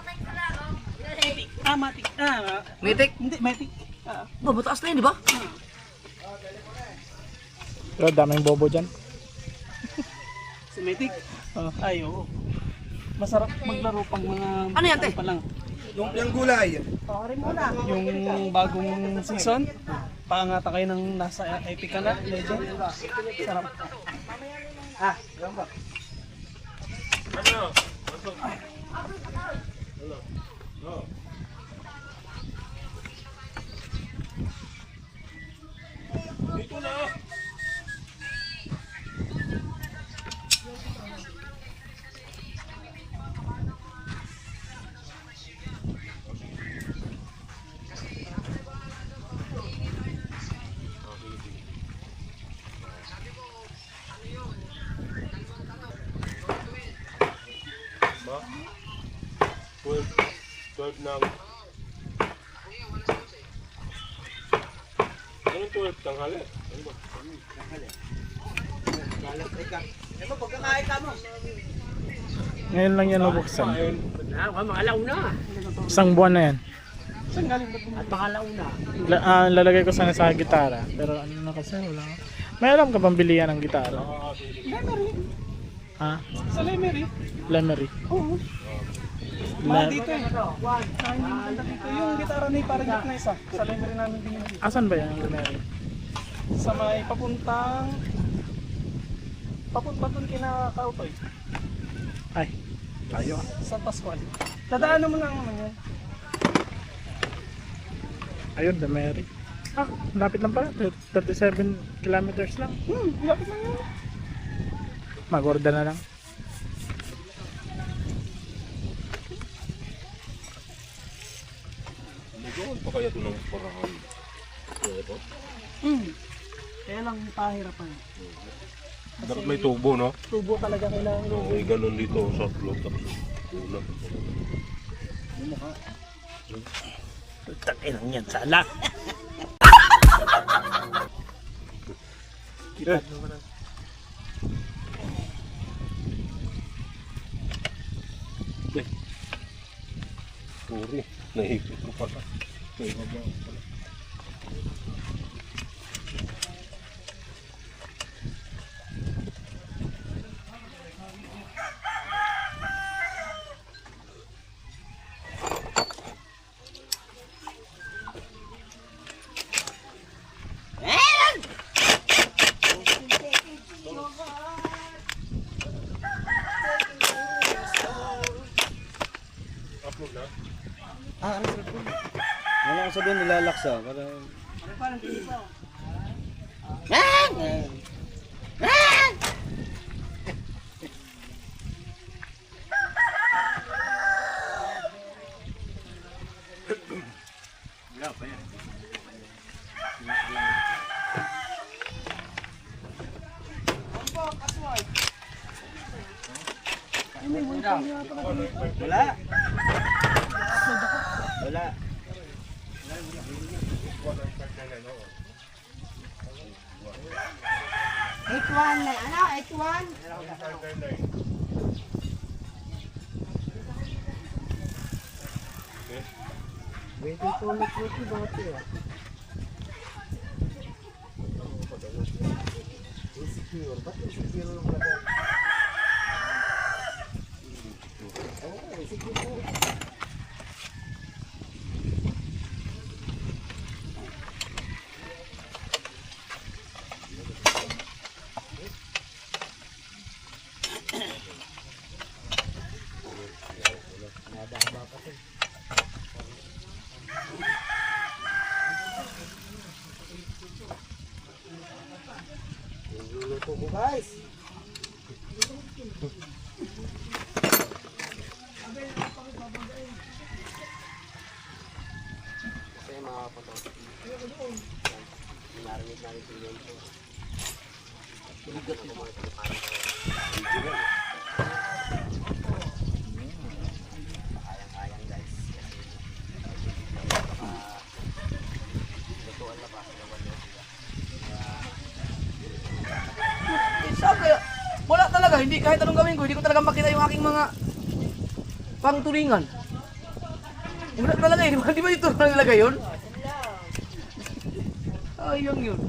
Matik. Mythic? Hindi, matik. Mataas na yun, di ba? Pero daming bobo dyan. Si matik? Ay, oo. Masarap maglaro pang mga... Ano yan, te? Pa lang. Yung gulay. Yung bagong season, pangata kayo ng nasa epic ka na, legend. Sarap. Ba? 12 na. Anong 12? Tanghali? Ano ba? Ngayon lang yan nabuksan. mga launa. Isang buwan na yan. At baka launa. Lalagay ko sana sa gitara. Pero ano na kasi, wala. May alam ka bang bilihan ng gitara? Lemery. Ha? Sa Lemery. Lemery. Oo. Mahal dito eh. Yung gitara ni parang gitna isa. Sa Lemery namin binili. Asan ba yan ang Lemery? Sa may papunta dun kina Kautoy. Ay, tayo. Sa Pascual. Dadaanan mo lang naman yan. Ayun, Lemery. Lapit lang pala. 37 kilometers lang. Lapit lang yan. Mag-order na lang. Magawin pa kaya ito ng parahan? Kaya lang pahirapan. Dapat may tubo, no? Tubo talaga kailangan. Oo, may ganun dito sa float. Una. Takinang yan, sala. Puri, nahigit ko pala. Nahigit ko pala. Upload na? Wala ko sabihin nilalaksa para Ikaw. Wala. Wala. 81 na, ano? 81? Kaya, wala talaga, hindi kahit anong gawin ko, hindi ko talaga makita yung aking mga pangtulingan. Wala talaga eh, di ba dito lang nilagay yun? Ayun yun.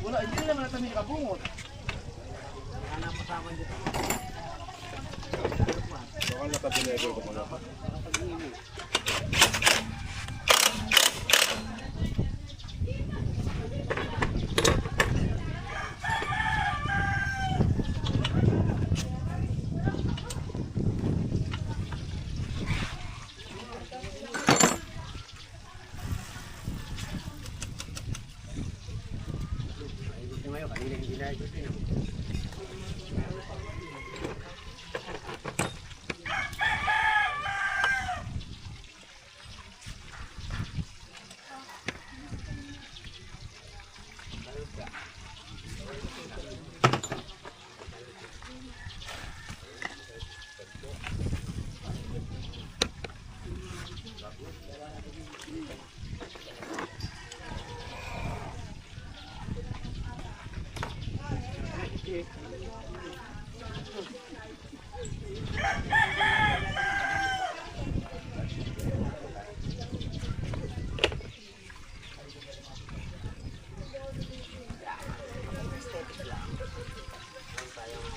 Wala, hindi na naman natin nakabungot. Baka nakabinegol ko muna.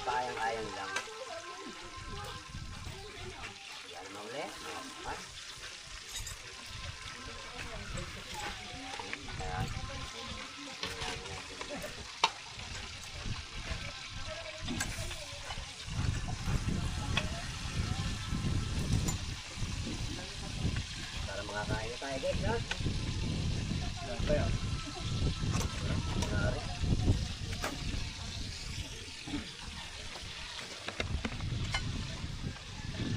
Sayang-ayang lang. Yan na ulit. Ayan. Para makakain na tayo guys, ha? Kaya.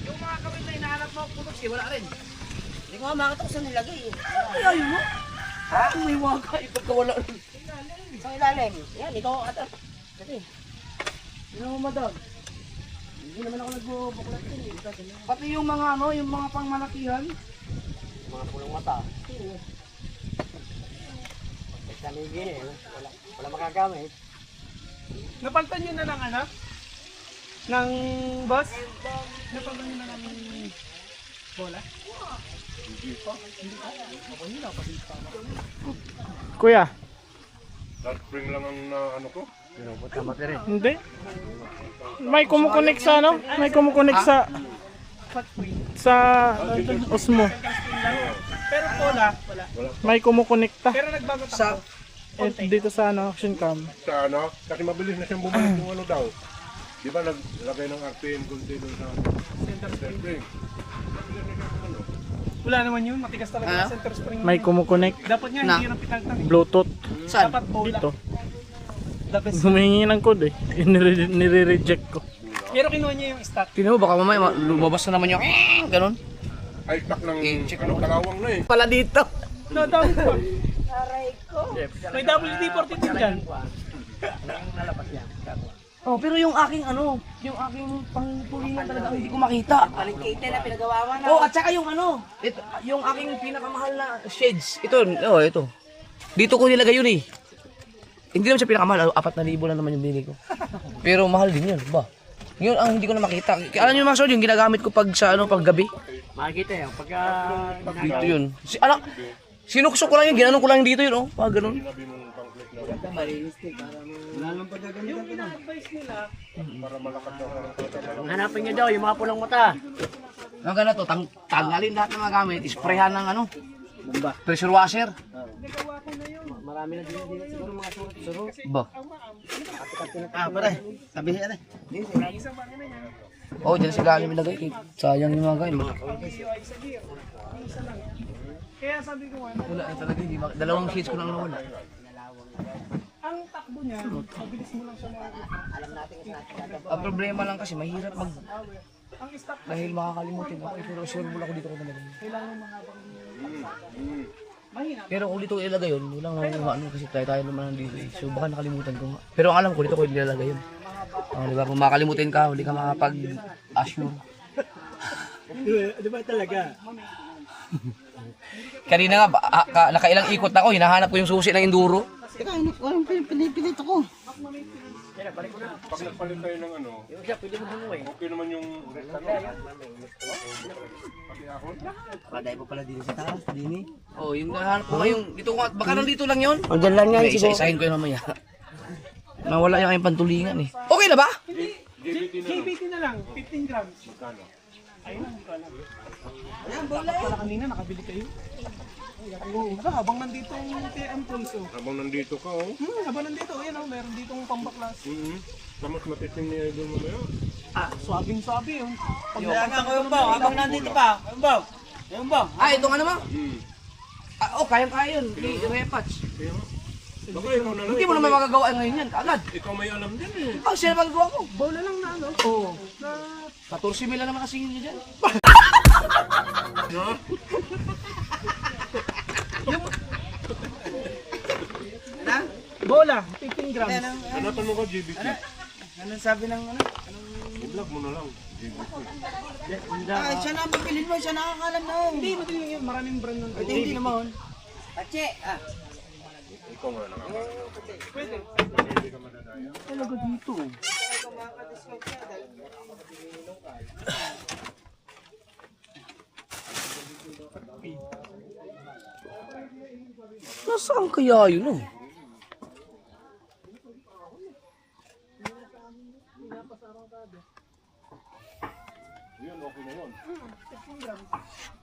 Yung mga kawin na hinahanap mo, putok siya, wala rin. Hindi ko nga makita kung saan nilagay eh. Ay, ayun mo. Ha? May waka, ipagkawala rin. Sa ilalim. Yan, ikaw ata. Dati. Sino mo madam? Hindi naman ako nagbubukulat din eh. Pati yung mga ano, yung mga pangmalakihan. Mga pulong mata. Sa migin eh. Wala makagamit. Napalitan nyo na ng ano? Ng boss? Napalitan nyo na ng bola? Kuya, Dark spring lang ang ano ko. hindi. May kumukonek sa ano? May kumukonek sa Osmo. Pero bola, wala. May kumukonekta. Pero nagbago sa Dito sa ano, action cam. Sa ano, kasi mabilis na siyang bumalik yung ano daw. Di ba naglagay ng RPM konti doon sa center spring? wala naman yun, matigas talaga yung center spring. May kumukonek. Dapat nga hindi yun ang pitagtang. Bluetooth. Saan? Dapat bola. Dito. The best. Humingi ng code eh. Nire-reject ko. Pero kinuha niya yung stat. Tingnan mo, baka mamaya lumabas na naman yung ganon. Ay, tak ng check ano, kalawang na eh. Pala dito. No, down pa. Aray ko. May WD-42 dyan. Ang nalapas yan. Oh, pero yung aking ano, yung aking pangtulingan talaga hindi ko makita. Palengkete na pinagawa mo na. Oh, at saka yung ano, ito, yung aking pinakamahal na shades. Ito, oh, ito. Dito ko nilagay yun eh. Hindi naman siya pinakamahal, 4,000 lang naman yung bili ko. Pero mahal din yun, ba? Yun ang hindi ko na makita. Alam niyo mga sir, yung ginagamit ko pag sa ano, pag gabi. Makikita yun. Pagka... Dito yun. Sinuksok ko lang yun, ginanong ko lang dito yun, oh. Pag ganun. Hanapin niyo daw yung mga pulang mata. Ang ganito, tanggalin lahat ng mga gamit, isprayhan ng ano, pressure washer. Marami na din siguro mga surot. Ba? Pare, sabi niya na. Oh, dyan sa galing ilagay. Sayang yung mga ganyan. Kaya sabi ko nga, Wala na talaga, hindi dalawang sheets ko lang nawala. ang takbo niya, mabilis mo lang siya makikita. Ang problema lang kasi mahirap mag Ang stock dahil makakalimutin ako. Pero sure ako dito ko naman. kailangan mahabang Pero kung dito ko ilagay yun, walang ano kasi tayo naman nandito eh. So baka nakalimutan ko nga. Pero ang alam ko dito ko ilalagay yun. Di ba? Kung makakalimutin ka, hindi ka makapag-assure. Di ba talaga? Kanina nga, nakailang ikot na ako, hinahanap ko yung susi ng enduro. Teka, anong pinipilit ako? Pag nagpalit tayo ng ano, okay naman yung Paday po pala din sa taas, dini. Oh, yung nahanap ko ngayong, dito ko, baka nandito lang yun. O, dyan lang yan May isa-isahin ko yun mamaya. Nawala yung aking pantulingan eh. Okay na ba? JBT na lang, 15 grams. Ayun, hindi ko alam. Pala kanina, nakabili kayo. Oo, habang nandito yung employees. habang nandito ka, oh. Habang nandito, yan o, meron ditong pambaklas. Tamat matitim ni Idol mamaya. Swabing-swabe yun. Kaya nga ko yung bang, habang nandito pa. Yung bang. Yung bang. Ah, ito nga naman. Oh, kayang-kaya yun. Repatch. Baka ikaw na lang. Hindi mo naman magagawa ngayon yan, agad. Ikaw may alam din eh. Oh, siya na magagawa ko. Bola lang na ano. Oo. 14 mila naman kasi yun dyan. Bola, 15 grams. Hanapan mo ka, GBT. Anong sabi ng ano? I-vlog mo na lang. GBT. Ay, siya na pagpilin mo, siya nakakalam na. Hindi, madali lang yun. Maraming brand ng Hindi naman. Pache, Ikaw nga nakakalam. Pwede. Talaga dito. Nasaan kaya yun oh?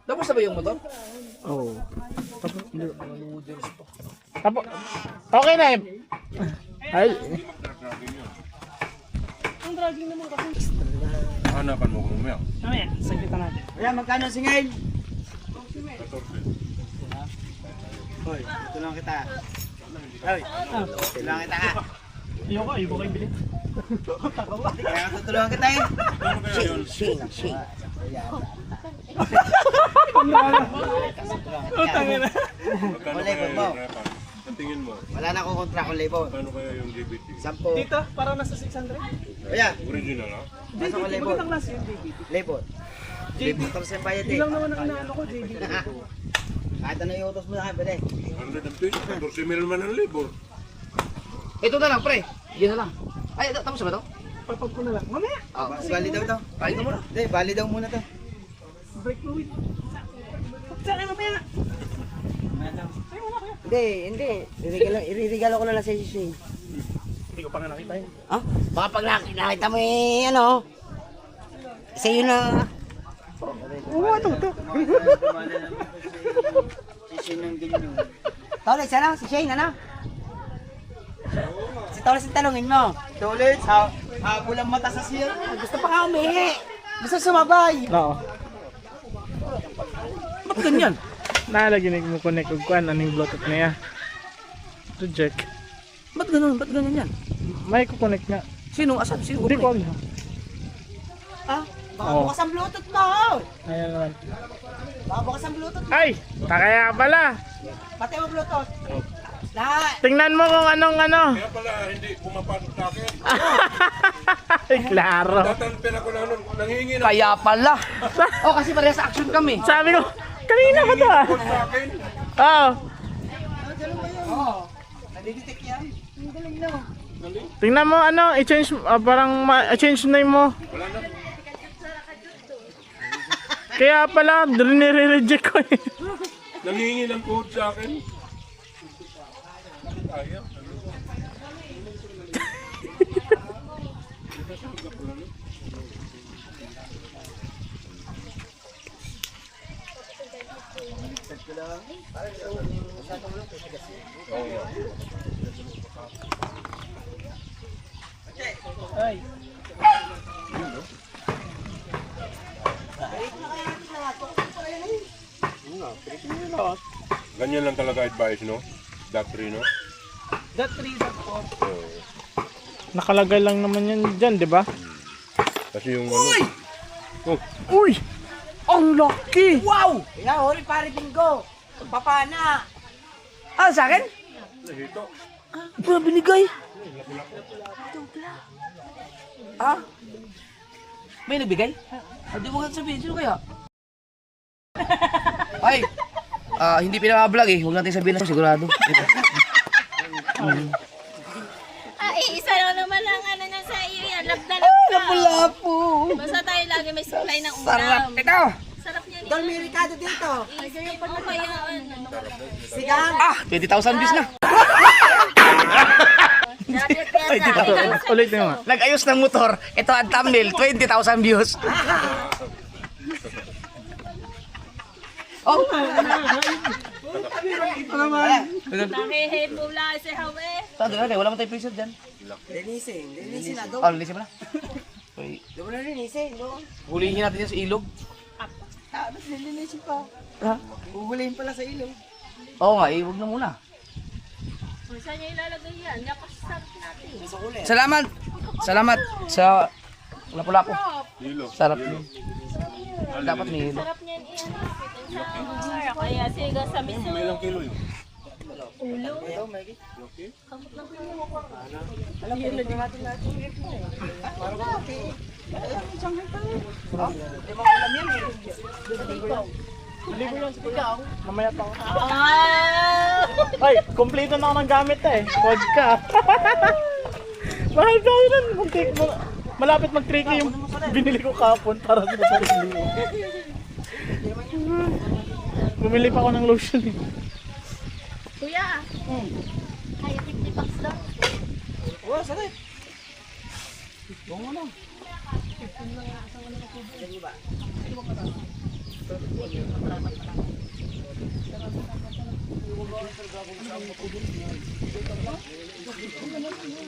Tapos na ba yung motor? Oo. Tapos, okay na eh. Ay, Ang dragging naman kasi. Hanapan mo ko mamaya. Mamaya, saglitan natin. Kaya magkano singil? 14. Hoy, tulungan kita. Hoy, tulungan kita ha. Ayoko kayo bilhin. Kaya tutulungan kita eh. Ano kaya yun? Utangin na. Magkano kaya Labor mo. yung repan? Ang tingin mo, Wala na akong kontra kung labor. paano kaya yung GBT? 10. Dito, parang nasa 600. Kuya, Original ha? nasa ko labor. Magandang klase yung JBT. Labor. Labor para sa bayad Hindi eh. lang naman ang inaano ko, JBT. Kahit ano yung utos mo na kayo, pwede. 120, 14 mil man ang labor. Ito na lang pre. Yan na lang. Ay, tapos na ba ito? Papag ko na lang. Mamaya, Bali daw ito. Bali na muna. Hindi, bali daw muna to. break fluid. Saan kayo mamaya? Hindi. Iririgalo ko na lang sa Shane. Hindi ko pa nga nakita yun. Ha? Baka pag nakita mo eh, ano? Sa'yo na. Oo, ito. Si Shane ang ganyan. Taulit, sana? Si Shane, ano? Si Taulit, tanongin mo. Taulit, habulang mata sa siya. Gusto pa nga umihi. Gusto sumabay. oo. Ba't ganyan? Nalagyan mo connect og kuan aning bluetooth niya. Reject. Ba't ganun? Ba't ganyan yan? May ko connect nga. Sino? Asan? Sino? Hindi ko alam. Ah, baka Oo. bukas ang Bluetooth mo. Ayan naman. Baka bukas ang Bluetooth mo. Ay! Takaya pala! Pati mo Bluetooth. Tingnan mo kung anong ano. Kaya pala hindi pumapasok sa akin. Ay, klaro. Tatanpin ako na nun, nanghingi na Kaya pala. Oh, kasi parehas sa action kami. Sabi ko, kanina ba to ah? sa akin. Oo. Nadidetect yan. Ang galing na. Tingnan mo ano, i-change, parang i-change name mo. Wala na. Kaya pala, nire-reject ko eh. Nanghingi ng code sa akin. Ayaw. Ganyan lang talaga advice, no? Doctrine, no? That 3, Nakalagay lang naman yan dyan, di ba? Kasi yung ano... Oh, Uy! Ang laki! Wow! Kaya, hori pare bingo. Papana. Ah, sa akin? nahito. Wala binigay. Ah? May nagbigay? Hindi mo nga sabihin. Sino kaya? Ay! Hindi pinaka-vlog eh. Huwag natin sabihin na sigurado. Isa lang naman ang ano niya sa iyo yan. Labda lang ka. Lapu-lapu. Basta tayo lagi may supply ng ulam. Sarap. Ito! Sarap niya. Don Mericado dito. Ano kaya ano? Sigang. 20,000 views na. Ay, Ulit mo nga. Nag-ayos ng motor. Ito ang thumbnail. 20,000 views. Oh! Nakihipo lang si Hawe. Saan doon natin? Wala mo tayong freezer dyan. Linisin. Linisin na doon. Oh, linisin mo na. Okay. Doon na linisin. Doon. Hulihin natin yan sa ilog. Tapos lilinisin pa. Ha? Huhulihin pala sa ilong. Oo nga, huwag na muna. Kung saan niya ilalagay yan? Napasarap natin. Sa uli. Salamat! Salamat sa lapu-lapu. Hilo. Sarap yun. Dapat may hilo. Sarap niyan iyan. Kaya siga sa miso. May ilang kilo yun? Ulo. Alam mo, hindi natin natin. Mamaya pa ako. Ay, kompleto na ako ng gamit eh. Vodka. Mahal tayo nun. Malapit mag-3K yung binili ko kapon para sa sarili ko. Bumili pa ako ng lotion eh. Kuya. Kaya 50 bucks daw. Oo, sakit.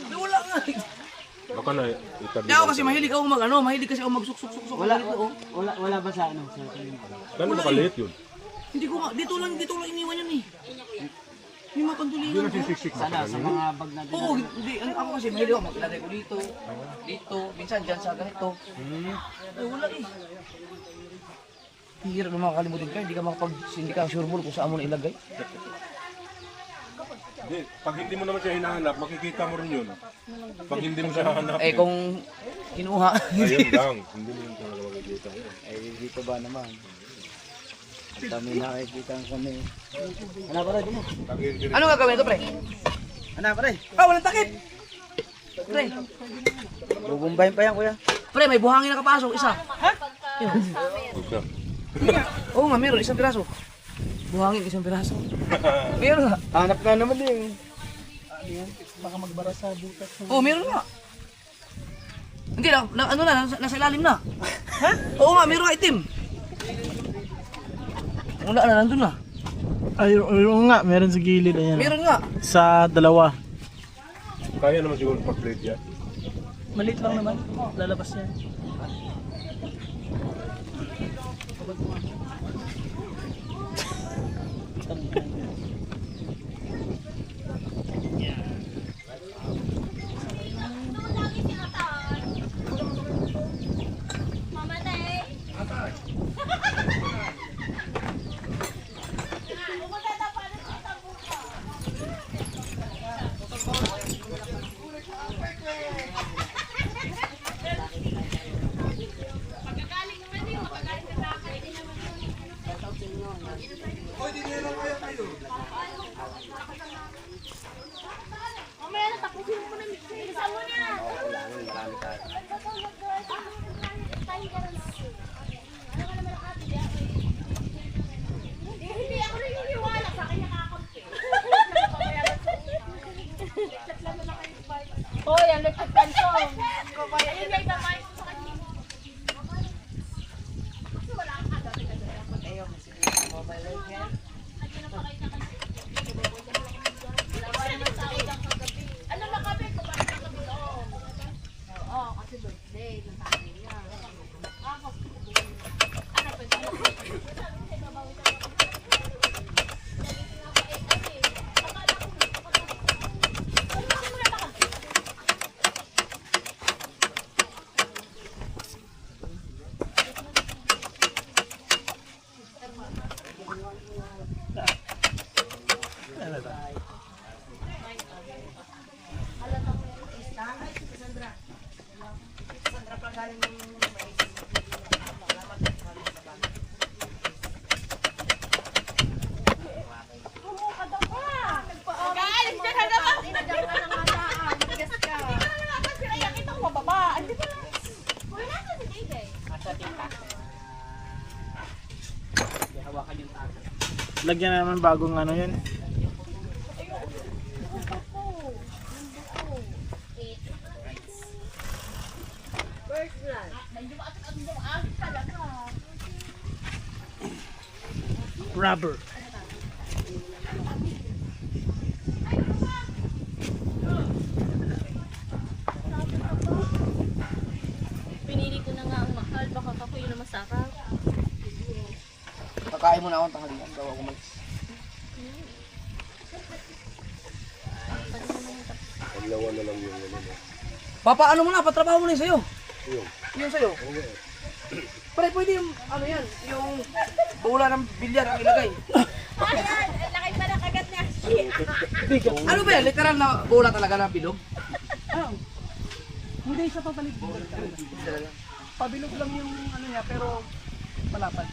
Wala nga. Baka na itabi. Hindi ako kasi mahilig ako mahilig kasi ako magsuksuk-suksuk. Wala ba sa ano? Sa Gano'n makaliit yun? Hindi ko nga, dito lang iniwan yun eh. May mga pantulingan. Hindi na sisiksik na sana, sa mga bag natin. Oo, hindi. Ako kasi mahilig ako maglagay ko dito, minsan dyan sa ganito. Ay, wala eh. Hirap na makakalimutin ka, hindi ka sure mo kung saan mo na ilagay. Hindi, pag hindi mo naman siya hinahanap, makikita mo rin yun. Pag hindi mo siya hahanap. Eh kung kinuha. Ayun lang, hindi mo yun talaga makikita. Ay, dito ba naman? Dami nakikita kami. Ano pa rin mo? Ano gagawin ito, pre? Ano pa rin? Walang takip! Pre, Bubumbahin pa yan, kuya. pre, may buhangin na kapasok, isa. Isa. Oo nga, meron, isang piraso. Buhangin, isang piraso. Meron nga. Hanap nga naman din. Baka magbara sa butas. Oo, meron nga. Hindi na, ano na, nasa ilalim na. Ha? Oo nga, meron nga itim. Wala na, nandun na. Ay, oo nga, meron sa gilid. Ayan. Meron nga. Sa dalawa. Kaya naman siguro pag-plate yan. Maliit lang naman. Lalabas yan. Mamatay. Lagyan na naman bagong ano yun. Rubber. Pinili ko na nga ang mahal, baka kapoy na masarap. Kakain mo na akong tanghalian. Gawa ko malis. Paglawan na lang yung ano. Papa, ano mo na? Patrabaho mo na yung sa'yo. Yung. Yung sa'yo. Pare, pwede yung, ano yan, yung bola ng bilyar ang ilagay. Ayan, laki pa na kagat niya. Ano ba yan? Literal na bola talaga ng bilog? Hindi siya totally pabilog lang yung ano niya, pero palapad.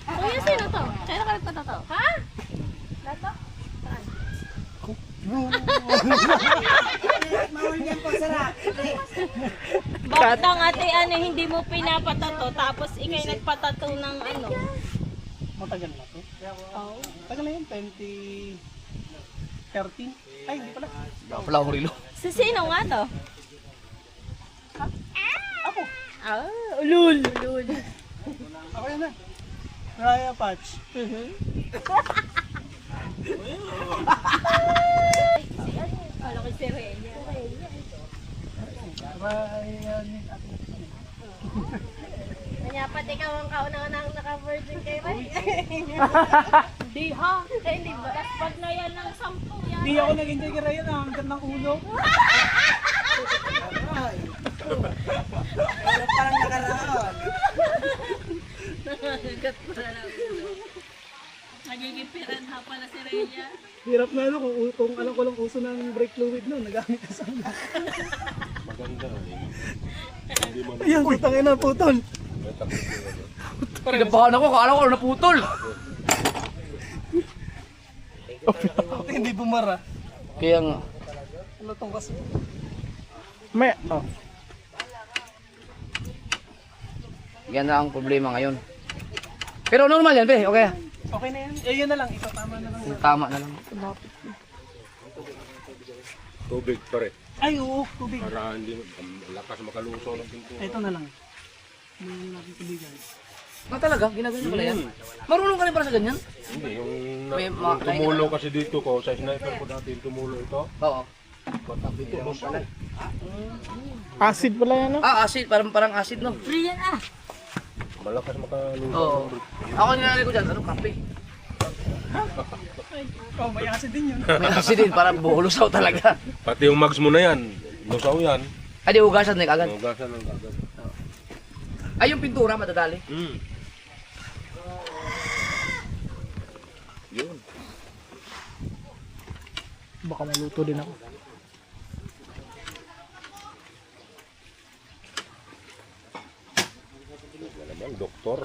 Kuya, sino to? Kaya ka nagpatato? Ha? Lato? Saan? Mawal yan po, sarap. Bakit ang ate ano, hindi mo pinapatato tapos ikay nagpatato ng ano? Matagal na to. Oo. Tagal na yun, 2013. Ay, hindi pala. Wala akong rilo. Si sino nga to? Ako. Ah, ulul. Ulul. Ako yan na. Raya Patch. Si ano? Kala ko si Renya. Raya ni Kanya pati ikaw ang kauna-unang naka-virgin kay Ray. Hindi ha? Eh, hindi ba? Pag na yan ng 10 yan. Hindi ako nag-enjoy kay Raya na hanggang ng ulo. Parang nakaraan. Nakagat pa na lang. Nagiging piranha pala si Renya. Hirap na ano kung alam ko lang uso ng brake fluid no, nagamit ka sa ano. Maganda. Ayan, putang ina, putol. Kinabahan ako, kala ko naputol. Hindi bumara. Kaya nga. Ano tong kasi? May, oh. Yan na ang problema ngayon. Pero normal yan, be. Okay. Okay na yan. Eh, yun na lang. Ito, tama na lang. Tama na lang. Tubig pare. Ay, oo, tubig. Para hindi lakas makaluso ng pintura. Ito na lang. May nakitubigan. Ah, talaga? Ginagawa pala yan? Marunong ka rin para sa ganyan? Hindi, yung May yung mga- tumulo kasi dito ko, sa sniper ko dati yung tumulo ito. Oo. Dito, pala. Acid pala yan, no? Ah, acid. Parang acid, no? Free yan ah. Malakas makaluso. Oo. Ako nilalagay ko dyan. Anong kape? Oh, may acid din yun. May acid din. Parang buhulusaw talaga. Pati yung mags mo na yan, lusaw yan. Ay, di hugasan na agad. Hugasan ng agad. Ay, yung pintura madadali. Yun. Baka maluto din ako. Wala naman, doktor.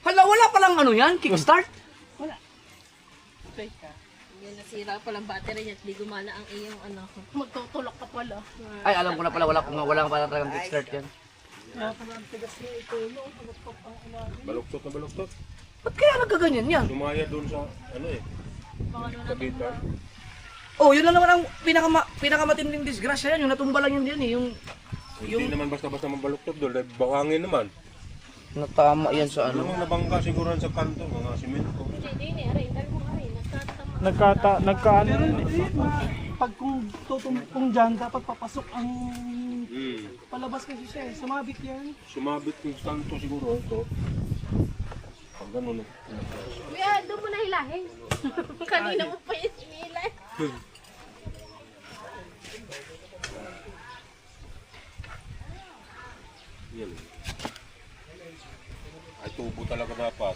Hala, wala palang ano yan? Kickstart? Hindi nasira palang battery niya at di gumana ang iyong ano. Magtutulok ka pala. Ay, alam ko na pala. Wala palang talagang kickstart yan. Baluktot na baluktot. Ba't kaya nagkaganyan yan? Lumaya doon sa, ano eh, kabita. Oh, yun lang naman ang pinakamatinding disgrasya yan. Yung natumba lang yun eh. Hindi naman basta-basta mabaluktot doon, dahil bangangin naman. Natama yan sa Ano nga nabangka siguro sa kanto, mga simento. Hindi ni Aray. Dahil mo Aray. Nagtatama. Nagkaano Pero yun eh. pag kung dyan, dapat papasok ang Hmm. palabas kasi siya eh. Sumabit yan. Sumabit yung kanto siguro ito. Pag ganun eh. Kuya, doon mo na hilahin. Kanina mo pa yung sinilan. Yan. Ay, tubo talaga dapat.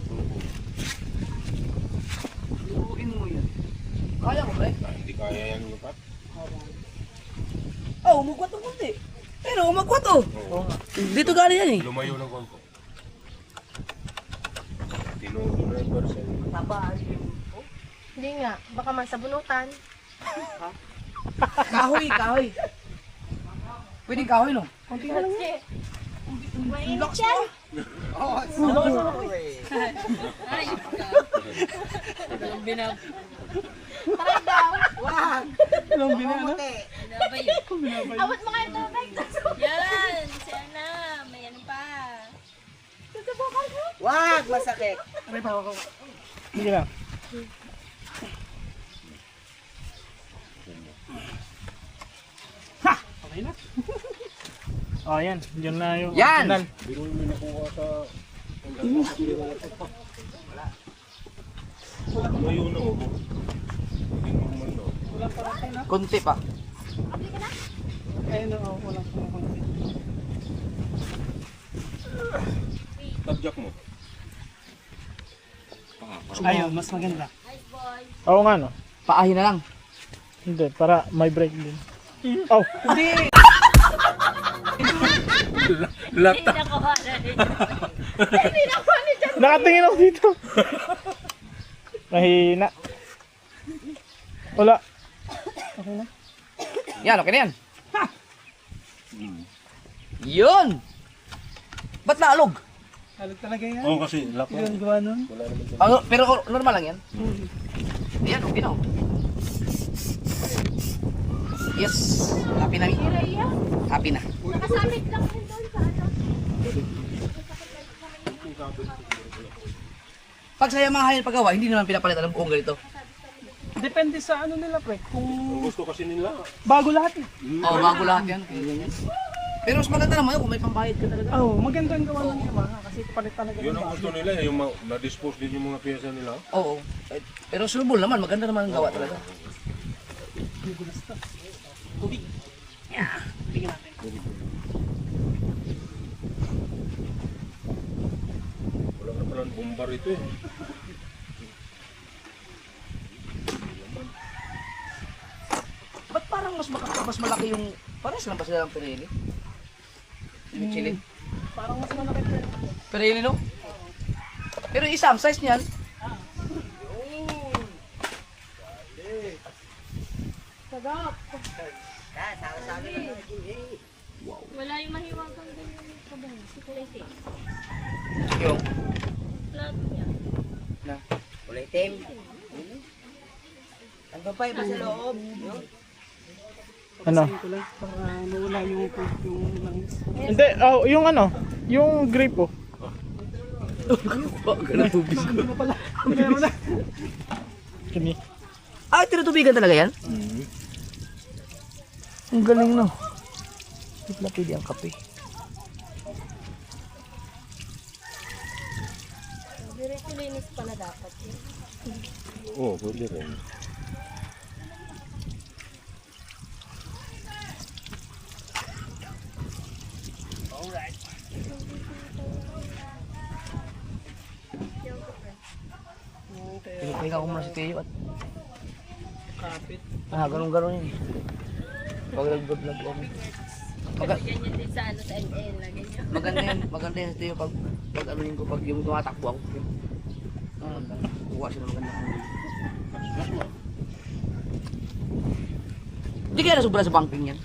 Tubo. Tubuin mo yan. Kaya ko ba eh? Ah, hindi kaya yan yung pat. Oh, umagwat ang kunti. Pero umagwat oh. Oo. Dito galing yan eh. Lumayo ng konto. Tinudo na yung person. Hindi nga. Baka masabunutan. Kahoy, kahoy. Pwedeng kahoy, no? Mainit yan. Try daw. Wag! Anong binana? Awat mo kayo tubig. Yan. Siya na. May ano pa. Susubukan mo. Wag! Masakit. Sige lang. Ha! Okay na. Oh, yan. Yan na yung Yan! original. Biro mo nakuha sa... Ngayon na mo. Hindi normal no. Kunti pa. Ayun o, walang konti. Tadyak mo. Ayun, mas maganda. Oo nga, no? Paahin na lang. Hindi, para may break din. Oh! Hindi! Lata. Nakatingin ako dito. Mahina. Wala. Yan, okay na yan. Yun! Ba't naalog? Halag talaga yan. Oo kasi lata. Yun, gawa nun. Ano, pero normal lang yan. Ayan, okay na. Oh. Yes, happy na. Happy na. Nakasamit lang yun doon sa ano. Pag sa Yamaha yung paggawa, hindi naman pinapalitan ng buong ganito. Depende sa ano nila, pre. Kung Gusto kasi nila. bago lahat eh. Oo, bago lahat yan. Kaya ganyan. Pero mas maganda naman yun kung may pambayad ka talaga. Oo, maganda ang gawa ng Yamaha kasi palit talaga Yun ng ang bago. gusto nila, yung na-dispose din yung mga pyesa nila. Oo. Pero sulbol naman, maganda naman ang gawa talaga. Wala na palang bombar ito eh. Ba't parang mas malaki yung... Pares lang ba sila ng Pirelli? Michelin. Parang mas malaki pre. Pirelli, no? Pero yung isa, ang size niyan. Sarap. Wala yung mahiwagang ganyan yung kabang. Si Kulete. Yung... Flat niya. Ulitin. Ang gabay pa sa loob. Ano? Ito lang, para mawala yung langis. Hindi, oh, yung ano, yung grape oh. Ganang tubig. Meron na. Kami. Ah, tinutubigan talaga yan? Ang galing, no? Hindi pala pwede ang kape. Diretso linis pala dapat. Oo, pwede rin. Pinagpahinga ko muna si Teo at... Kapit. ganun-ganun yun. Pag nag-vlog ko. Ganyan din sa ano sa ML na ganyan. Maganda yan si Teo pag ano yun ko, pag yung tumatakbo ako. Kuha siya ng maganda. Hindi kaya nasobra sa banking yan.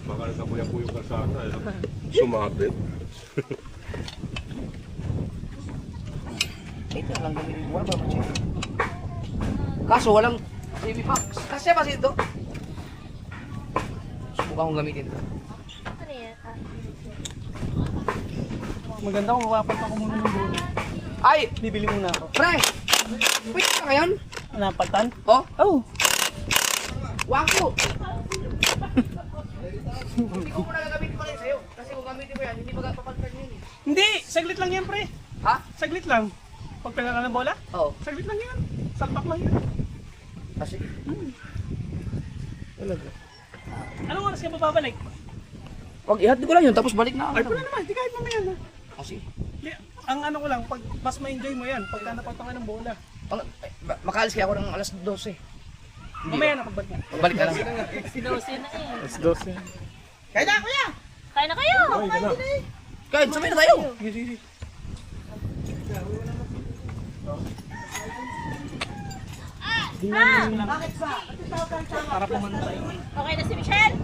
Baka nakapuya-puyo ka sana eh. Sumabit. Ito lang gamitin. Wala ba check? Kaso walang baby packs. Kasi ba ito? Subukan kong gamitin. Ano yan? Maganda kung mapapunta ko muna ng bulo. Ay! Bibili muna ako. Pre! Wait ka ngayon? Napagtan? Oh? Oh! Wako! Hindi ko muna gagamitin pa rin sa'yo. Kasi kung gamitin mo yan, hindi magpapalitan yun eh. Hindi! Saglit lang yan, pre. Ha? Saglit lang. Pag pinaka ng bola, Oo. saglit lang yan. Salpak lang yan. Kasi? Talaga. Anong oras ka babalik? Pag ihatid ko lang yun, tapos balik na ako. Ay, pwede naman. Di kahit mamaya na. Kasi? Ang ano ko lang, pag mas ma-enjoy mo yan, pagka napagpanga ng bola. Makaalis kaya ako ng alas 12. Mamaya na pagbalik na. Pagbalik ka lang. Sinosin na eh. Let's go, sir. Kaya na, kuya! Kaya na kayo! Kahit sabay na tayo. Sige, sige. Bakit ba? Para pumantay. Okay na si Michelle?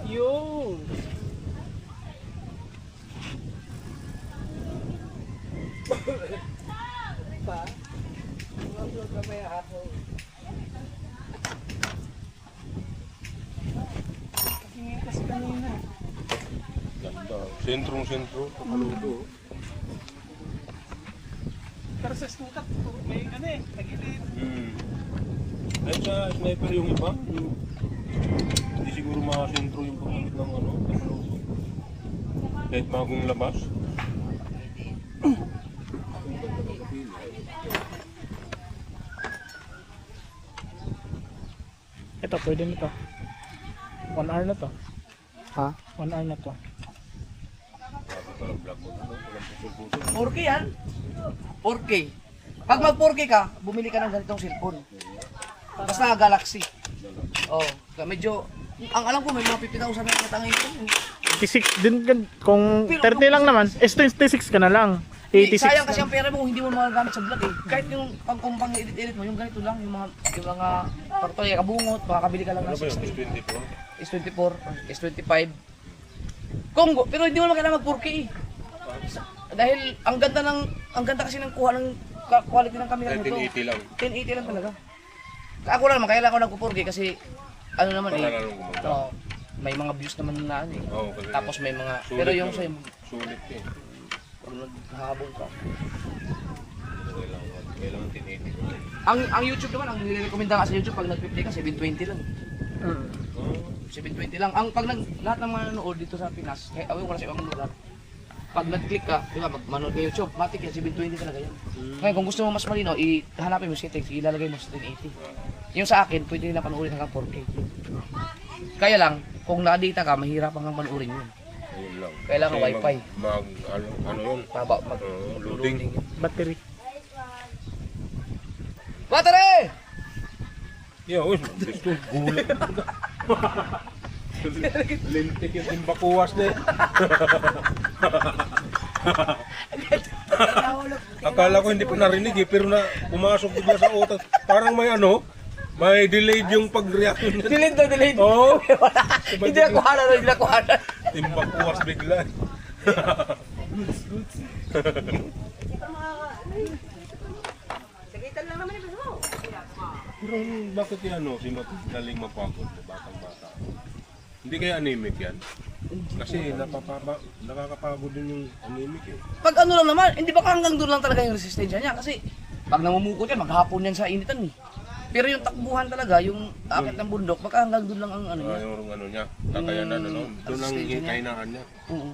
Yun. Tingin kasi kanina. Ganda. Sentro. Papaludo. Pero sa snukat, may ano eh, nagilid. Ay sa sniper yung iba. Hindi siguro makasentro yung paggamit ng ano. Papaludo. Kahit bagong labas. Ito, pwede nito. 1 hour na to. Ha? 1 hour na to. 4K yan. 4K. Pag mag 4K ka, bumili ka ng ganitong cellphone. Basta Galaxy. Oh, medyo, ang alam ko may mga 50,000 na katangay ito. 86 din kung 30 lang naman, S26 ka na lang. 86 Sayang kasi lang. ang pera mo kung hindi mo magagamit sa vlog eh. Kahit yung kung pang edit mo, yung ganito lang, yung mga pagtuloy kabungot, makakabili ka lang ng 60. S24, S25. Pero hindi mo naman kailangan mag 4K eh. Dahil ang ganda kasi ng kuha ng quality ng camera nito. 1080 lang. 1080 lang talaga. Ako lang naman, kailangan ko ng 4K kasi ano naman Para eh. lang gumanda. May mga views naman na ano eh. Oo, kasi Tapos may mga, sulit pero yung naman. sa Sulit eh. pag naghahabol ka. Kailangan 1080. Ang YouTube naman, ang nirekomenda nga sa YouTube pag nag-50 ka, 720 lang. 720 lang. Ang pag lahat ng mga nanonood dito sa Pinas, awin ko na sa ibang lugar. Pag nag-click ka, di ba, mag-manood ka YouTube, matik yan, 720 talaga yan. Ngayon, kung gusto mo mas malino, hanapin mo settings, ilalagay mo sa 1080. Yung sa akin, pwede nila panoorin hanggang 4K. Kaya lang, kung na-data ka, mahirap hanggang panoorin yun. Ayun lang. Kailangan Kasi wifi. ano yun? Loading. Battery. Battery! Yeah, uy, gusto gulat. Lintik yung timbakuwas na eh. Akala ko hindi pa narinig eh, pero na pumasok bigla sa utak. Parang may ano, may delayed yung pag-reaction niya. Delayed. Oo. Hindi ako hanan, hindi ako hanan. Timbakuwas bigla. Sagitan lang naman yung mo. Pero bakit yan ano, si madaling mapagod na batang-bata? Hindi kaya anemic yan? Kasi nakakapagod din yung anemic eh. Pag ano lang naman, hindi baka hanggang doon lang talaga yung resistensya niya kasi pag namumukot yan, maghapon yan sa initan eh. Pero yung takbuhan talaga, yung akit ng bundok, baka hanggang doon lang ang ano niya. Yung ano niya, kakayanan ano, doon ang kainaan niya. Oo.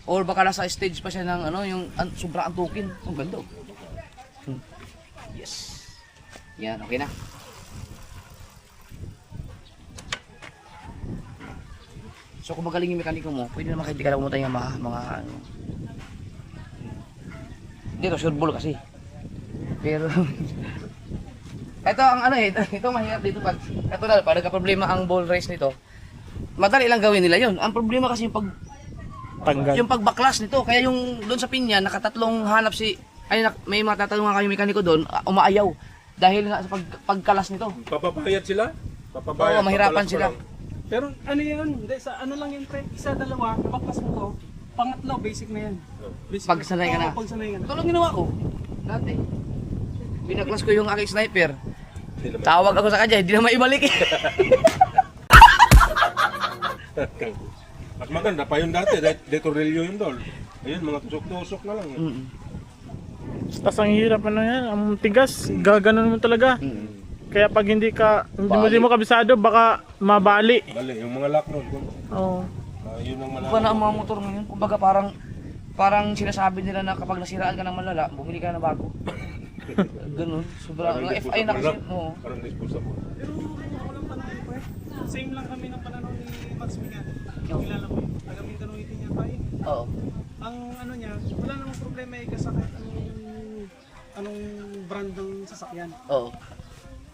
Or baka nasa stage pa siya ng ano, yung sobrang antukin. Ang ganda. Yes. Yan, okay na. So kung magaling yung mekaniko mo, pwede naman kahit di ka lang pumunta yung mga ano. Dito, sure ball kasi. Pero ito ang ano eh, ito mahirap dito pag ito na, pag nagka-problema ang ball race nito. Madali lang gawin nila 'yon. Ang problema kasi yung pagbaklas nito, kaya yung doon sa pinya nakatatlong hanap may matatanungan kayo mekaniko doon, umaayaw dahil nga sa pagkalas nito. Papabayad sila? Papabayad. Oo, mahirapan sila. Pero ano yun, hindi, sa ano lang yun pre, isa, dalawa, baklas mo to, pangatlo, basic na yan. Basic Pag sanay ka na. Oo, pag sanay ka na. Ito lang ginawa ko. Dati. Binaklas ko yung aking sniper. Tawag ako sa kanya, hindi na maibalik eh. Mas maganda pa yun dati, detornilyo yun doon. Ayun, mga tusok-tusok na lang. Tapos ang hirap ano yan, ang tigas, gaganon mo talaga. Kaya pag hindi mo kabisado, baka mabali. Bali, yung mga lock nun. Oo. Yun ang malaman. Iba na ang mga motor ngayon. Kumbaga parang sinasabi nila na kapag nasiraan ka ng malala, bumili ka na bago. Ganun. Sobrang mga FI na kasi. Oo. Parang disposable. Pero walang panahon pre, same lang kami ng panahon ni Max Migan. Kilala mo yun, taga Mindanao itin niya pa yun. Oo. Ang ano niya, wala namang problema eh kasakit anong brand ng sasakyan. Oo.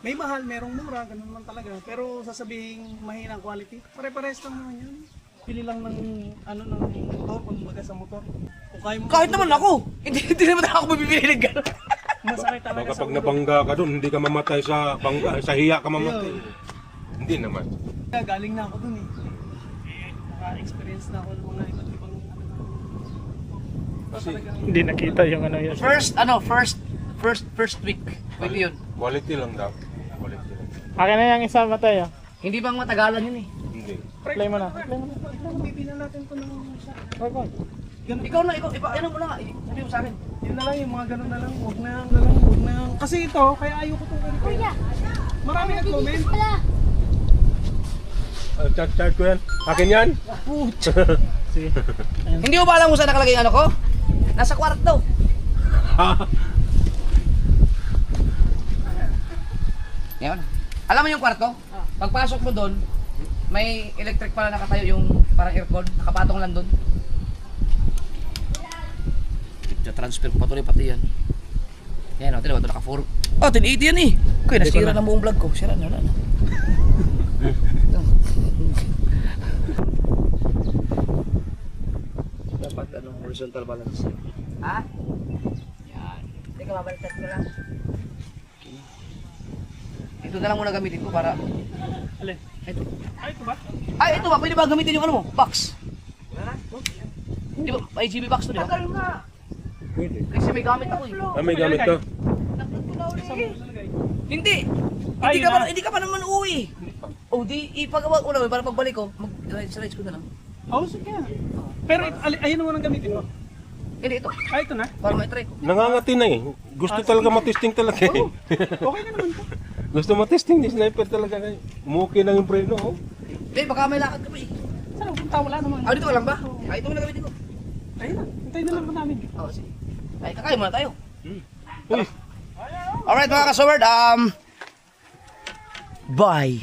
May mahal, merong mura, ganun lang talaga. Pero sasabihin mahina quality, pare-pares lang naman yun. Pili lang ng ano ng motor, kung baga sa motor. Kung kaya mo. Kahit naman ako. Hindi naman ako mabibili ng gano'n. Masakit talaga Baka sa pag ulo. nabangga ka doon, hindi ka mamatay sa bangga, sa hiya ka mamatay. Hindi naman. Kaya galing na ako dun eh. Naka-experience na ako ng mga iba't ibang Kasi Hindi nakita yung ano yan. First week. Pwede yun. quality lang daw. Quality lang. Akin na yung isa Mateo. Hindi bang matagalan yun eh. Hindi. Play mo na. Pipila natin ko ng Ikaw na, ano mo na nga. Sabi mo sa akin. yun na lang yung mga ganun na lang. Huwag na yan, huwag na yan. Kasi ito, kaya ayoko itong ganito. Kuya! Marami nag-comment. Chat ko yan. Akin yan? Sige. Hindi mo ba alam kung saan nakalagay yung ano ko? Nasa kwarto. Yan. Alam mo yung kwarto? Pagpasok mo doon, may electric pala nakatayo yung parang aircon, nakapatong lang doon. Transfer ko patuloy pati yan. Yan o, tinawa ito naka-4. Oh, 1080 yan eh. Kuya, nasira na buong vlog ko. Sira na, wala na. Dapat horizontal balance. Ha? Yan. Teka, mabaliktad ko lang. Ito na lang muna gamitin ko para... Alin? Ito. Ay, ito ba? Ay, ito ba? Pwede ba gamitin yung ano mo? Box? Di ba? May GB box to, di ba? Pwede. Kasi may gamit ako eh. May gamit ka? Hindi! Hindi ka pa naman uwi. O di, ipagawa ko lang para pagbalik ko, mag-slides ko na lang. Oo, sige. Pero ayun naman ang gamitin mo. Hindi, ito. Ay, ito na. Para may-try ko. Nangangati na eh. Gusto talaga matesting talaga eh. Okay na naman to. Gusto matesting ni sniper talaga kayo. Umuki na yung preno oh. Hindi, baka may lakad ka pa eh. Saan ang punta? Wala naman. Ah, dito ka lang ba? Ay, ito mo na gamitin ko. Ayun na. Hintayin na lang po namin. Oo, sige. Ay, kakain muna tayo. Uy, Alright mga kasaward, bye!